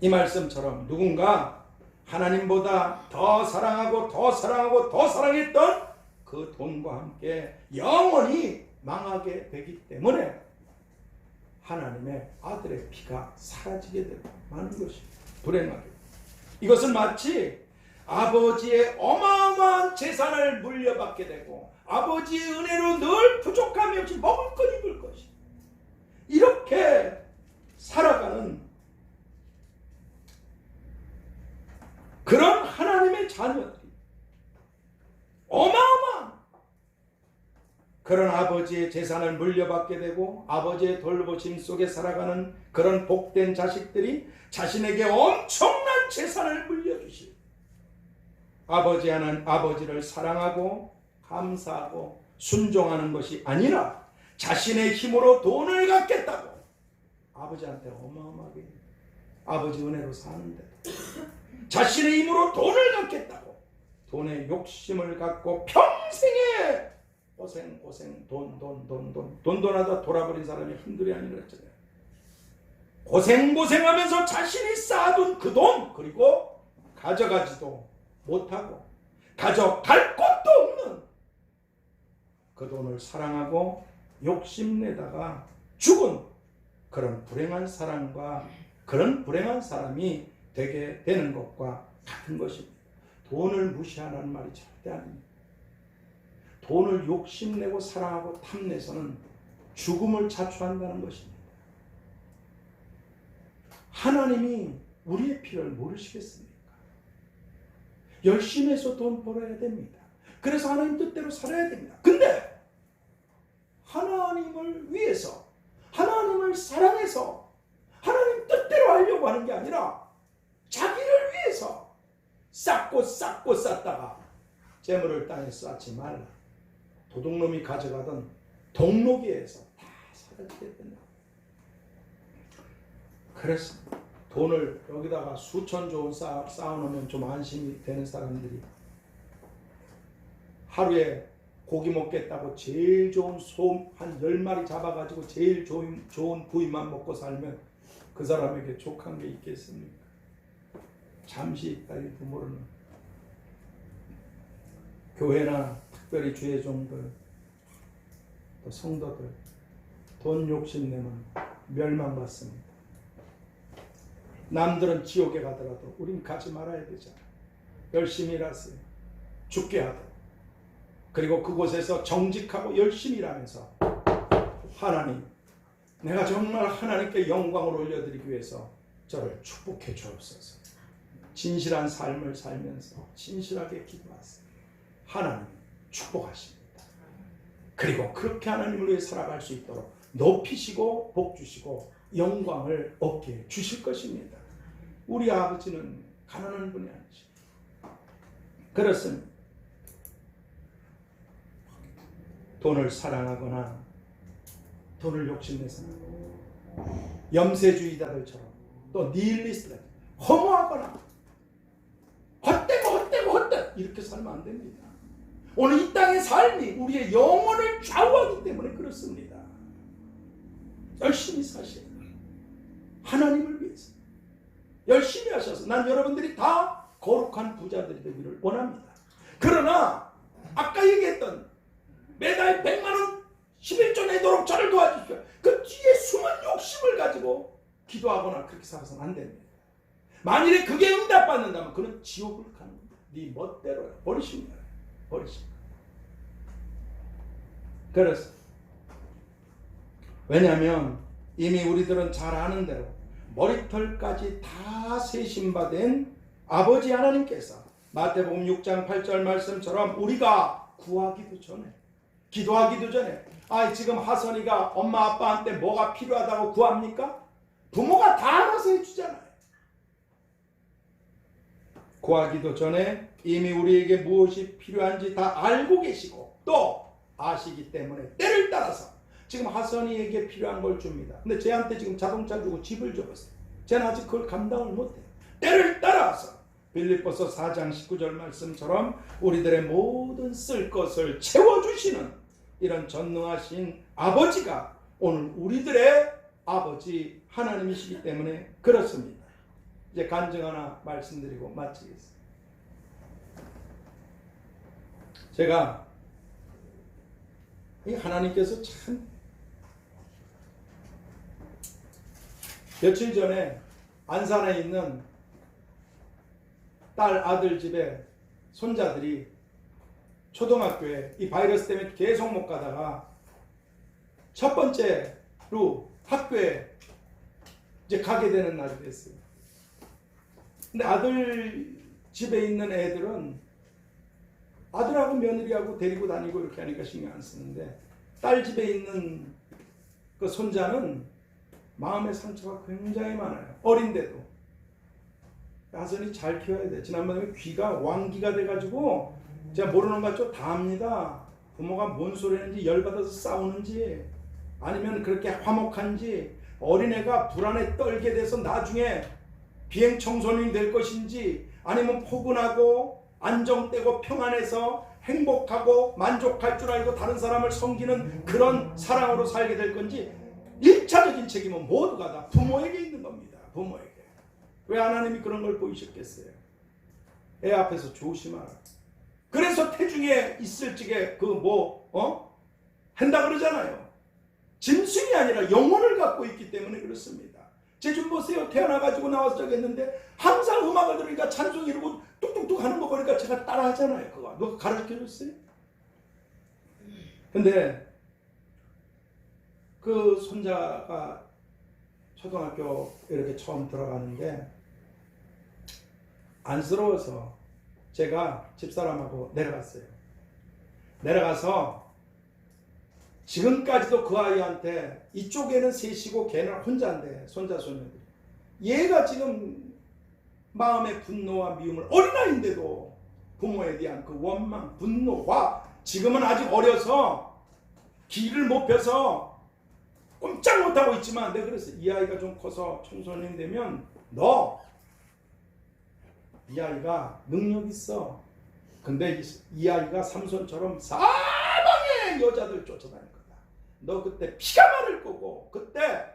A: 이 말씀처럼 누군가 하나님보다 더 사랑하고 더 사랑하고 더 사랑했던 그 돈과 함께 영원히 망하게 되기 때문에 하나님의 아들의 피가 사라지게 되고 마는 것입니다. 불행하게. 이것은 마치 아버지의 어마어마한 재산을 물려받게 되고 아버지의 은혜로 늘 부족함이 없이 먹을 것 입을 것이, 이렇게 살아가는 그런 하나님의 자녀들이, 어마어마한 그런 아버지의 재산을 물려받게 되고 아버지의 돌보심 속에 살아가는 그런 복된 자식들이 자신에게 엄청난 재산을 물려주시고, 아버지를 사랑하고 감사하고 순종하는 것이 아니라 자신의 힘으로 돈을 갖겠다고 아버지한테 어마어마하게, 아버지 은혜로 사는데 자신의 힘으로 돈을 갖겠다고 돈에 욕심을 갖고 평생에 돈하다 돌아버린 사람이 한둘이 아니라 했잖아요. 고생하면서 자신이 쌓아둔 그 돈, 그리고 가져가지도 못하고 가져갈 곳도 없는 그 돈을 사랑하고 욕심내다가 죽은 그런 불행한 사람과 그런 불행한 사람이 되게 되는 것과 같은 것입니다. 돈을 무시하라는 말이 절대 아닙니다. 돈을 욕심내고 사랑하고 탐내서는 죽음을 자초한다는 것입니다. 하나님이 우리의 필요를 모르시겠습니까? 열심히 해서 돈 벌어야 됩니다. 그래서 하나님 뜻대로 살아야 됩니다. 근데 하나님을 위해서, 하나님을 사랑해서 하나님 뜻대로 하려고 하는 게 아니라 자기를 위해서 쌓고 쌓다가 재물을 땅에 쌓지 말라. 도둑놈이 가져가던 동로기에서 다 사라지게 된다. 그렇습니다. 돈을 여기다가 수천조 원 쌓아놓으면 좀 안심이 되는 사람들이 하루에 고기 먹겠다고 제일 좋은 소 한 10마리 잡아가지고 제일 좋은 부위만 먹고 살면 그 사람에게 족한 게 있겠습니까? 잠시 있다 일도 모르는 교회나 특별히 주의 종들, 또 성도들, 돈 욕심내면 멸망받습니다. 남들은 지옥에 가더라도 우린 가지 말아야 되잖아. 열심히 일하세요. 죽게 하도록. 그리고 그곳에서 정직하고 열심히 일하면서 하나님, 내가 정말 하나님께 영광을 올려드리기 위해서 저를 축복해 주옵소서. 진실한 삶을 살면서 진실하게 기도하세요. 하나님 축복하십니다. 그리고 그렇게 하나님을 위해 살아갈 수 있도록 높이시고 복 주시고 영광을 얻게 주실 것입니다. 우리 아버지는 가난한 분이 아니시죠. 그렇습니다. 돈을 사랑하거나 돈을 욕심내서나 염세주의자들처럼 또 니힐리스트들 허무하거나 헛되고 이렇게 살면 안 됩니다. 오늘 이 땅의 삶이 우리의 영혼을 좌우하기 때문에 그렇습니다. 열심히 사셔야 돼요. 하나님을 위해서 열심히 하셔서 난 여러분들이 다 거룩한 부자들이 되기를 원합니다. 그러나 아까 얘기했던 매달 100만원 11조 내도록 저를 도와주십시오. 그 뒤에 숨은 욕심을 가지고 기도하거나 그렇게 살아서는 안 됩니다. 만일에 그게 응답받는다면 그는 지옥을 가는 겁니다. 네 멋대로야. 버리십니다. 버리십니다. 그래서 왜냐하면 이미 우리들은 잘 아는 대로 머리털까지 다 세심받은 아버지 하나님께서 마태복음 6장 8절 말씀처럼 우리가 구하기도 전에 기도하기도 전에 지금 하선이가 엄마 아빠한테 뭐가 필요하다고 구합니까? 부모가 다 알아서 해주잖아요. 구하기도 전에 이미 우리에게 무엇이 필요한지 다 알고 계시고 또 아시기 때문에 때를 따라서 지금 하선이에게 필요한 걸 줍니다. 근데 쟤한테 지금 자동차 주고 집을 줘봤어요. 쟤는 아직 그걸 감당을 못해요. 때를 따라서 빌립보서 4장 19절 말씀처럼 우리들의 모든 쓸 것을 채워주시는 이런 전능하신 아버지가 오늘 우리들의 아버지 하나님이시기 때문에 그렇습니다. 이제 간증 하나 말씀드리고 마치겠습니다. 제가 이 하나님께서 참 며칠 전에 안산에 있는 딸 아들 집에 손자들이 초등학교에 이 바이러스 때문에 계속 못 가다가 첫 번째로 학교에 이제 가게 되는 날이 됐어요. 근데 아들 집에 있는 애들은 아들하고 며느리하고 데리고 다니고 이렇게 하니까 신경 안 쓰는데 딸 집에 있는 그 손자는 마음의 상처가 굉장히 많아요. 어린데도. 하선이 잘 키워야 돼. 지난번에 귀가 왕기가 돼가지고 제가 모르는 것 같죠? 다 합니다. 부모가 뭔 소리 하는지 열받아서 싸우는지 아니면 그렇게 화목한지 어린애가 불안에 떨게 돼서 나중에 비행 청소년이 될 것인지 아니면 포근하고 안정되고 평안해서 행복하고 만족할 줄 알고 다른 사람을 섬기는 그런 사랑으로 살게 될 건지 1차적인 책임은 모두가 다 부모에게 있는 겁니다. 부모에게. 왜 하나님이 그런 걸 보이셨겠어요? 애 앞에서 조심하라. 그래서 태중에 있을 적에 한다 그러잖아요. 짐승이 아니라 영혼을 갖고 있기 때문에 그렇습니다. 제 좀 보세요. 태어나가지고 나와서 저기 했는데 항상 음악을 들으니까 찬송 이러고 뚝뚝뚝 하는 거 보니까 제가 따라 하잖아요. 그거 누가 가르쳐줬어요? 근데 그 손자가 초등학교 이렇게 처음 들어가는데 안쓰러워서 제가 집사람하고 내려갔어요. 내려가서 지금까지도 그 아이한테 이쪽에는 셋이고 걔는 혼자인데 손자 손녀들이 얘가 지금 마음의 분노와 미움을 어린아이인데도 부모에 대한 그 원망, 분노, 화 지금은 아직 어려서 길을 못 펴서 꼼짝 못하고 있지만 내가 그랬어요. 이 아이가 좀 커서 청소년이 되면 이 아이가 능력 있어. 근데 이 아이가 삼손처럼 사방에 여자들 쫓아다닐 거다. 너 그때 피가 마를 거고 그때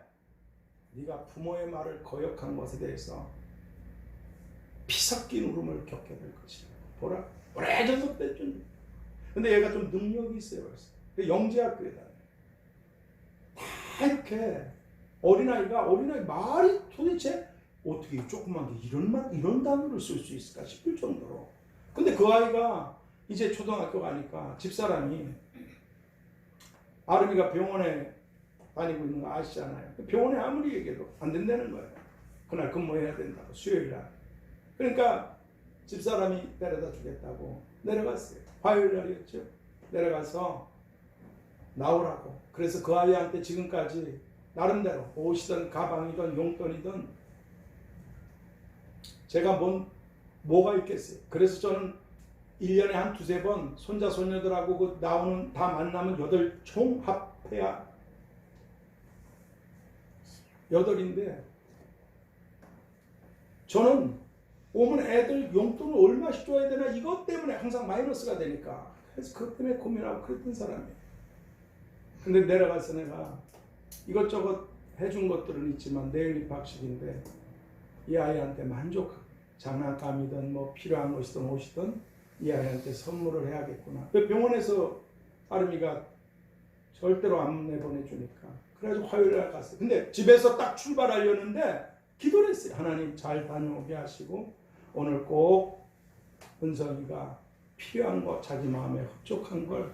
A: 네가 부모의 말을 거역한 것에 대해서 피 섞인 울음을 겪게 될 것이다. 보라 오래전부터 뺐준. 근데 얘가 좀 능력이 있어요. 그래서 영재학교에 다녀요. 다 이렇게 어린아이 말이 도대체 어떻게 조그만 게 이런 단어를 쓸 수 있을까 싶을 정도로. 근데 그 아이가 이제 초등학교 가니까 집사람이 아름이가 병원에 다니고 있는 거 아시잖아요. 병원에 아무리 얘기해도 안 된다는 거예요. 그날 근무해야 된다고 수요일날. 그러니까 집사람이 데려다 주겠다고 내려갔어요. 화요일 날이었죠. 내려가서 나오라고. 그래서 그 아이한테 지금까지 나름대로 옷이든 가방이든 용돈이든 제가 뭐가 있겠어요. 그래서 저는 1년에 한 두세 번 손자 손녀들하고 그 나오는 다 만나면 총 합해야 8인데 저는 오면 애들 용돈을 얼마씩 줘야 되나 이것 때문에 항상 마이너스가 되니까 그래서 그것 때문에 고민하고 그랬던 사람이에요. 근데 내려가서 내가 이것저것 해준 것들은 있지만 내일 입학식인데 이 아이한테 만족하고 장난감이든 뭐 필요한 것이든 옷이든 이 아이한테 선물을 해야겠구나. 병원에서 아름이가 절대로 안 내보내주니까 그래가지고 화요일날 갔어요. 근데 집에서 딱 출발하려는데 기도를 했어요. 하나님 잘 다녀오게 하시고 오늘 꼭 은성이가 필요한 거 자기 마음에 흡족한 걸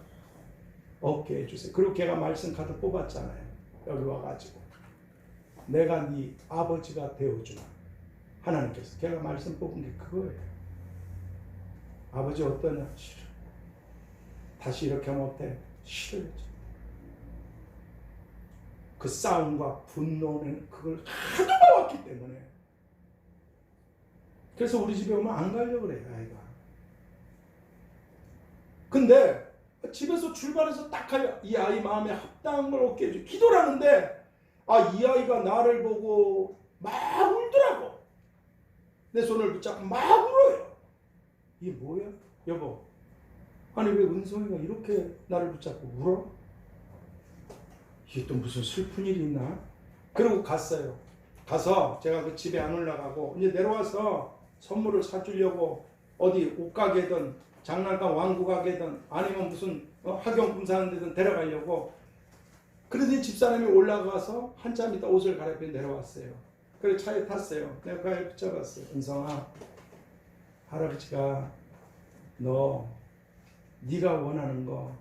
A: 얻게 해주세요. 그리고 걔가 말씀 카드 뽑았잖아요. 여기 와가지고 내가 네 아버지가 되어주마. 하나님께서 걔가 말씀 뽑은 게 그거예요. 아버지 어떠냐? 싫어. 다시 이렇게 못해? 싫어요. 그 싸움과 분노는 그걸 하도 봐왔기 때문에 그래서 우리 집에 오면 안 가려고 그래요. 아이가. 근데 집에서 출발해서 딱 하려 이 아이 마음에 합당한 걸 얻게 해줘. 기도를 하는데 이 아이가 나를 보고 막 울더라고. 내 손을 붙잡고 막 울어요. 이게 뭐야? 여보, 아니 왜 은성이가 이렇게 나를 붙잡고 울어? 이게 또 무슨 슬픈 일이 있나? 그리고 갔어요. 가서 제가 그 집에 안 올라가고 이제 내려와서 선물을 사주려고 어디 옷가게든 장난감 왕구가게든 아니면 무슨 학용품 사는 데든 데려가려고 그러더니 집사람이 올라가서 한참 있다 옷을 갈아입고 내려왔어요. 그래서 차에 탔어요. 내가 그 아이를 붙잡았어요. 은성아, 할아버지가 네가 원하는 거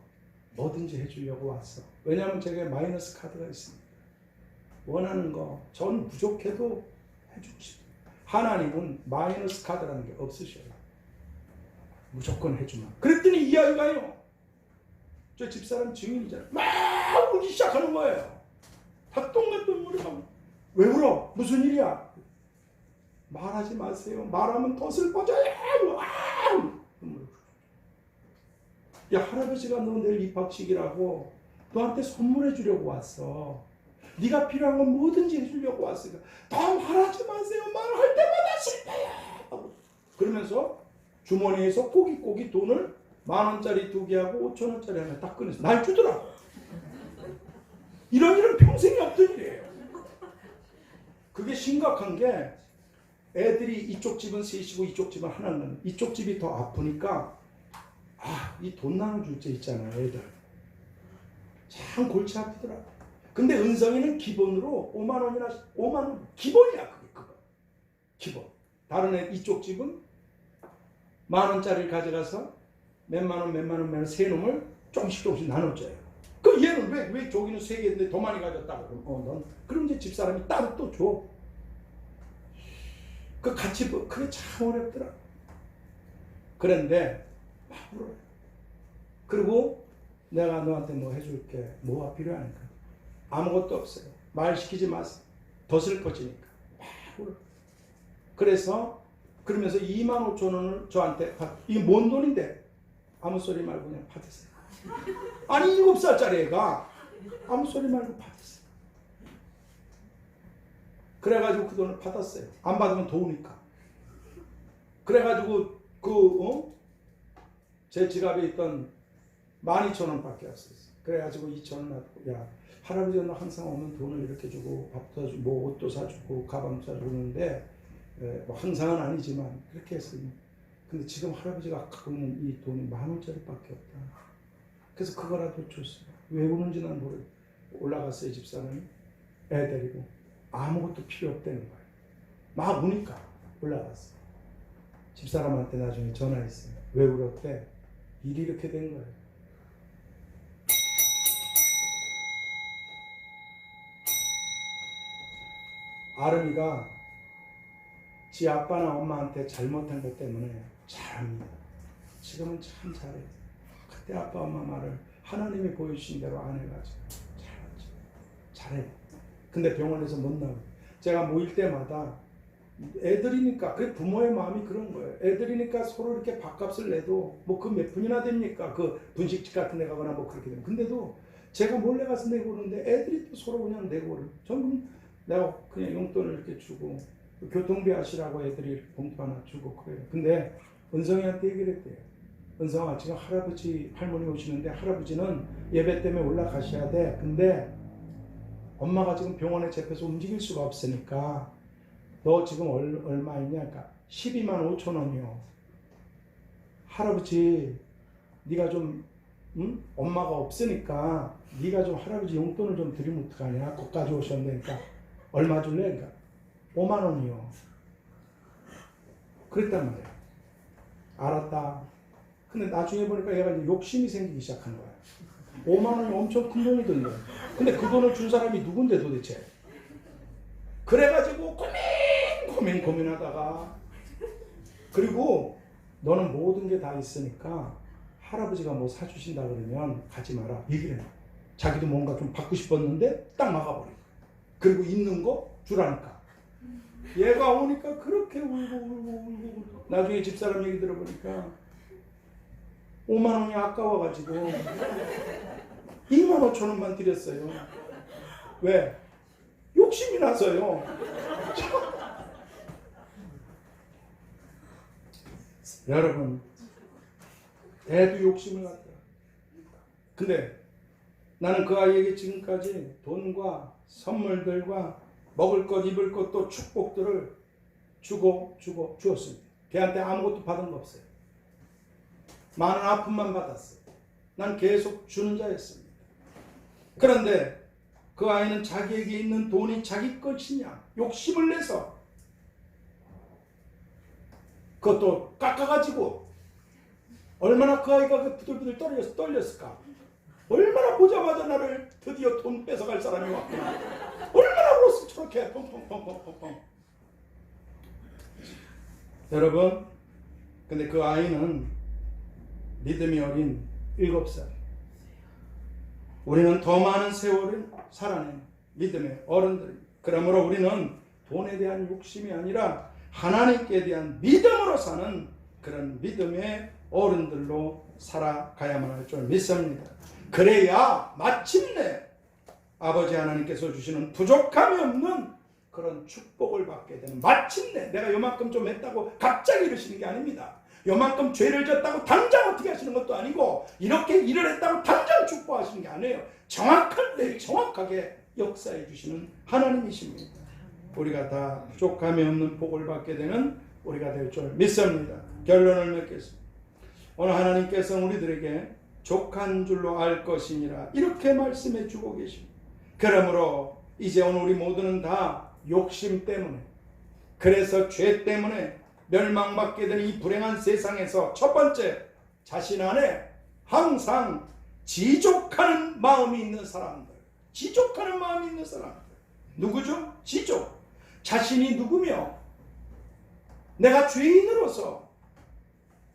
A: 뭐든지 해주려고 왔어. 왜냐하면 제게 마이너스 카드가 있습니다. 원하는 거 전 부족해도 해주고 싶어요. 하나님은 마이너스 카드라는 게 없으셔요. 무조건 해주마. 그랬더니 이 아이가요. 저 집사람 증인이잖아요. 막 울기 시작하는 거예요. 닭똥같은 물이가 왜 울어? 무슨 일이야? 말하지 마세요. 말하면 더 슬퍼져요. 야, 할아버지가 너 내일 입학식이라고 너한테 선물해 주려고 왔어. 네가 필요한 건 뭐든지 해주려고 왔으니까 더 말하지 마세요. 말할 때마다 실패야. 그러면서 주머니에서 꼬깃꼬깃 돈을 10,000원짜리 2개하고 5,000원짜리 하나 딱 꺼내서 날 주더라고. 이런 일은 평생에 없던 일이에요. 그게 심각한 게 애들이 이쪽 집은 셋이고 이쪽 집은 하나는 이쪽 집이 더 아프니까 이 돈 나눠줄 때 있잖아요. 애들 참 골치 아프더라. 근데 은성이는 기본으로 5만 원 기본이야. 그거 기본. 다른 애 이쪽 집은 10,000원짜리를 가져가서 몇만 원 세 놈을 조금씩 나눠줘요. 그 얘는 왜 저기는 3개인데 더 많이 가졌다고. 넌 그럼 이제 집사람이 따로 또 줘. 그 같이 그게 참 어렵더라. 그런데 막 울어요. 그리고 내가 너한테 뭐 해줄게. 뭐가 필요하니까. 아무것도 없어요. 말 시키지 마세요. 더 슬퍼지니까. 막 울어요. 그러면서 25,000원을 저한테 이게 뭔 돈인데 아무 소리 말고 그냥 받으세요. 아니 7살짜리 애가 아무 소리 말고 받았어요. 그래가지고 그 돈을 받았어요. 안 받으면 도우니까. 그래가지고 제 지갑에 있던 12,000원밖에 없었어요. 그래가지고 2,000원 놔두고 야 할아버지가 너 항상 오면 돈을 이렇게 주고 밥도 사주고 뭐 옷도 사주고 가방도 사주고 그러는데 뭐 항상은 아니지만 그렇게 했어요. 근데 지금 할아버지가 갖고 있는 이 돈이 10,000원짜리밖에 없다. 그래서 그거라도 줬어요. 왜 우는지 난 모르겠어요. 올라갔어요. 집사람이 애 데리고 아무것도 필요 없다는 거예요. 막 우니까 올라갔어요. 집사람한테 나중에 전화했어요. 왜 울었대? 일이 이렇게 된 거예요. 아름이가 지 아빠나 엄마한테 잘못한 것 때문에 잘합니다. 지금은 참 잘해요. 그때 아빠 엄마 말을 하나님이 보여주신 대로 안 해가지고 잘해. 근데 병원에서 못 나와요. 제가 모일 때마다 애들이니까, 그 부모의 마음이 그런 거예요. 애들이니까 서로 이렇게 밥값을 내도 뭐 그 몇 푼이나 됩니까? 그 분식집 같은 데 가거나 뭐 그렇게 되면. 근데도 제가 몰래 가서 내고 오는데 애들이 또 서로 그냥 내고 오는. 저는 내가 그냥 용돈을 이렇게 주고 교통비 하시라고 애들이 봉투 하나 주고 그래요. 근데 은성이한테 얘기를 했대요. 은성아, 지금 할아버지 할머니 오시는데 할아버지는 예배 때문에 올라가셔야 돼. 근데 엄마가 지금 병원에 잡혀서 움직일 수가 없으니까 너 지금 얼마 있냐? 그러니까 12만 5천 원이요. 할아버지 네가 좀 엄마가 없으니까 네가 좀 할아버지 용돈을 좀 드리면 어떡하냐? 거기까지 오셨는데 얼마 줄래? 그러니까 5만 원이요. 그랬단 말이야. 알았다. 근데 나중에 보니까 얘가 이제 욕심이 생기기 시작한 거야. 5만 원이 엄청 큰 돈이 든 거야. 근데 그 돈을 준 사람이 누군데 도대체? 그래가지고 고민하다가, 그리고 너는 모든 게 다 있으니까 할아버지가 뭐 사주신다 그러면 가지 마라 얘기를 해. 자기도 뭔가 좀 받고 싶었는데 딱 막아버려. 그리고 있는 거 주라니까. 얘가 오니까 그렇게 울고 나중에 집사람 얘기 들어보니까 5만 원이 아까워가지고 2만 5천 원만 드렸어요. 왜? 욕심이 나서요. 여러분, 애도 욕심을 갖다. 근데 나는 그 아이에게 지금까지 돈과 선물들과 먹을 것, 입을 것, 또 축복들을 주었습니다. 걔한테 아무것도 받은 거 없어요. 많은 아픔만 받았어요. 난 계속 주는 자였습니다. 그런데 그 아이는 자기에게 있는 돈이 자기 것이냐 욕심을 내서 그것도 깎아가지고, 얼마나 그 아이가 그 부들부들 떨렸을까. 얼마나 보자마자 나를 드디어 돈 뺏어갈 사람이 왔구나. 얼마나 울었어. 저렇게 펑펑펑펑펑. 여러분, 근데 그 아이는 믿음이 어린 7살. 우리는 더 많은 세월을 살아낸 믿음의 어른들입니다. 그러므로 우리는 돈에 대한 욕심이 아니라 하나님께 대한 믿음으로 사는 그런 믿음의 어른들로 살아가야만 할 줄 믿습니다. 그래야 마침내 아버지 하나님께서 주시는 부족함이 없는 그런 축복을 받게 되는, 마침내 내가 요만큼 좀 했다고 갑자기 이러시는 게 아닙니다. 요만큼 죄를 졌다고 당장 어떻게 하시는 것도 아니고, 이렇게 일을 했다고 당장 축복하시는 게 아니에요. 정확할 때 정확하게 역사해 주시는 하나님이십니다. 우리가 다 부족함이 없는 복을 받게 되는 우리가 될 줄 믿습니다. 결론을 맺겠습니다. 오늘 하나님께서 우리들에게 족한 줄로 알 것이니라 이렇게 말씀해 주고 계십니다. 그러므로 이제 오늘 우리 모두는 다 욕심 때문에, 그래서 죄 때문에 멸망받게 되는 이 불행한 세상에서 첫 번째, 자신 안에 항상 지족하는 마음이 있는 사람들. 지족하는 마음이 있는 사람들. 누구죠? 지족. 자신이 누구며 내가 죄인으로서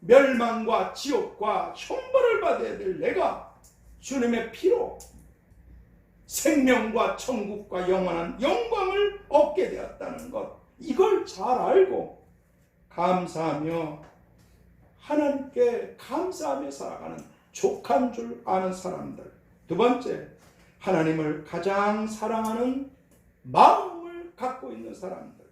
A: 멸망과 지옥과 형벌을 받아야 될 내가 주님의 피로 생명과 천국과 영원한 영광을 얻게 되었다는 것, 이걸 잘 알고 감사하며 하나님께 감사하며 살아가는 족한 줄 아는 사람들. 두 번째, 하나님을 가장 사랑하는 마음을 갖고 있는 사람들.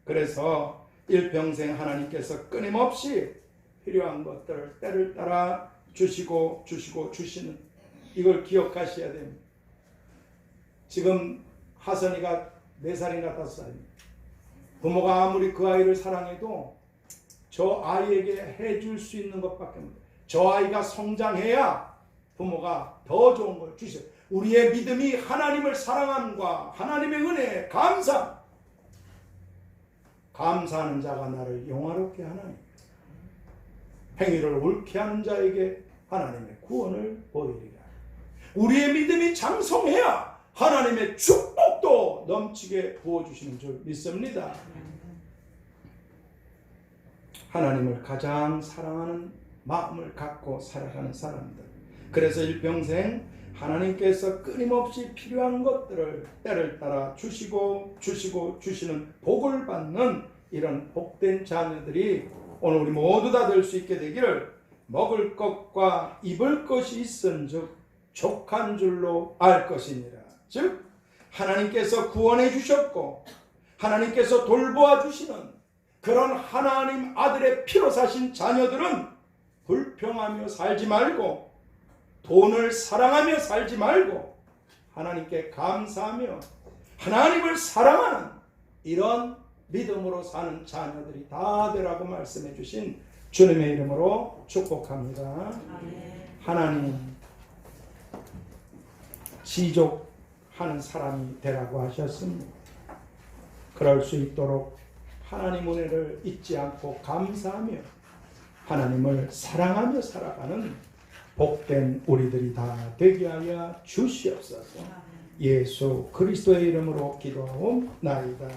A: 그래서 일평생 하나님께서 끊임없이 필요한 것들 때를 따라 주시고 주시는, 이걸 기억하셔야 됩니다. 지금 하선이가 4살인가 5살입니다. 부모가 아무리 그 아이를 사랑해도 저 아이에게 해줄 수 있는 것밖에 없습니다. 저 아이가 성장해야 부모가 더 좋은 걸 주셔요. 우리의 믿음이 하나님을 사랑함과 하나님의 은혜에 감사하는 자가 나를 영화롭게 하나니 행위를 옳게 하는 자에게 하나님의 구원을 보이리라. 우리의 믿음이 장성해야 하나님의 축복도 넘치게 부어주시는 줄 믿습니다. 하나님을 가장 사랑하는 마음을 갖고 살아가는 사람들, 그래서 일평생 하나님께서 끊임없이 필요한 것들을 때를 따라 주시는 복을 받는 이런 복된 자녀들이 오늘 우리 모두 다 될 수 있게 되기를 먹을 것과 입을 것이 있은즉 족한 줄로 알 것이니라. 즉 하나님께서 구원해 주셨고 하나님께서 돌보아 주시는 그런 하나님 아들의 피로 사신 자녀들은 불평하며 살지 말고 돈을 사랑하며 살지 말고 하나님께 감사하며 하나님을 사랑하는 이런 믿음으로 사는 자녀들이 다 되라고 말씀해 주신 주님의 이름으로 축복합니다. 하나님 지족하는 사람이 되라고 하셨습니다. 그럴 수 있도록 하나님 은혜를 잊지 않고 감사하며 하나님을 사랑하며 살아가는 복된 우리들이 다 되게 하여 주시옵소서. 예수 그리스도의 이름으로 기도하옵나이다.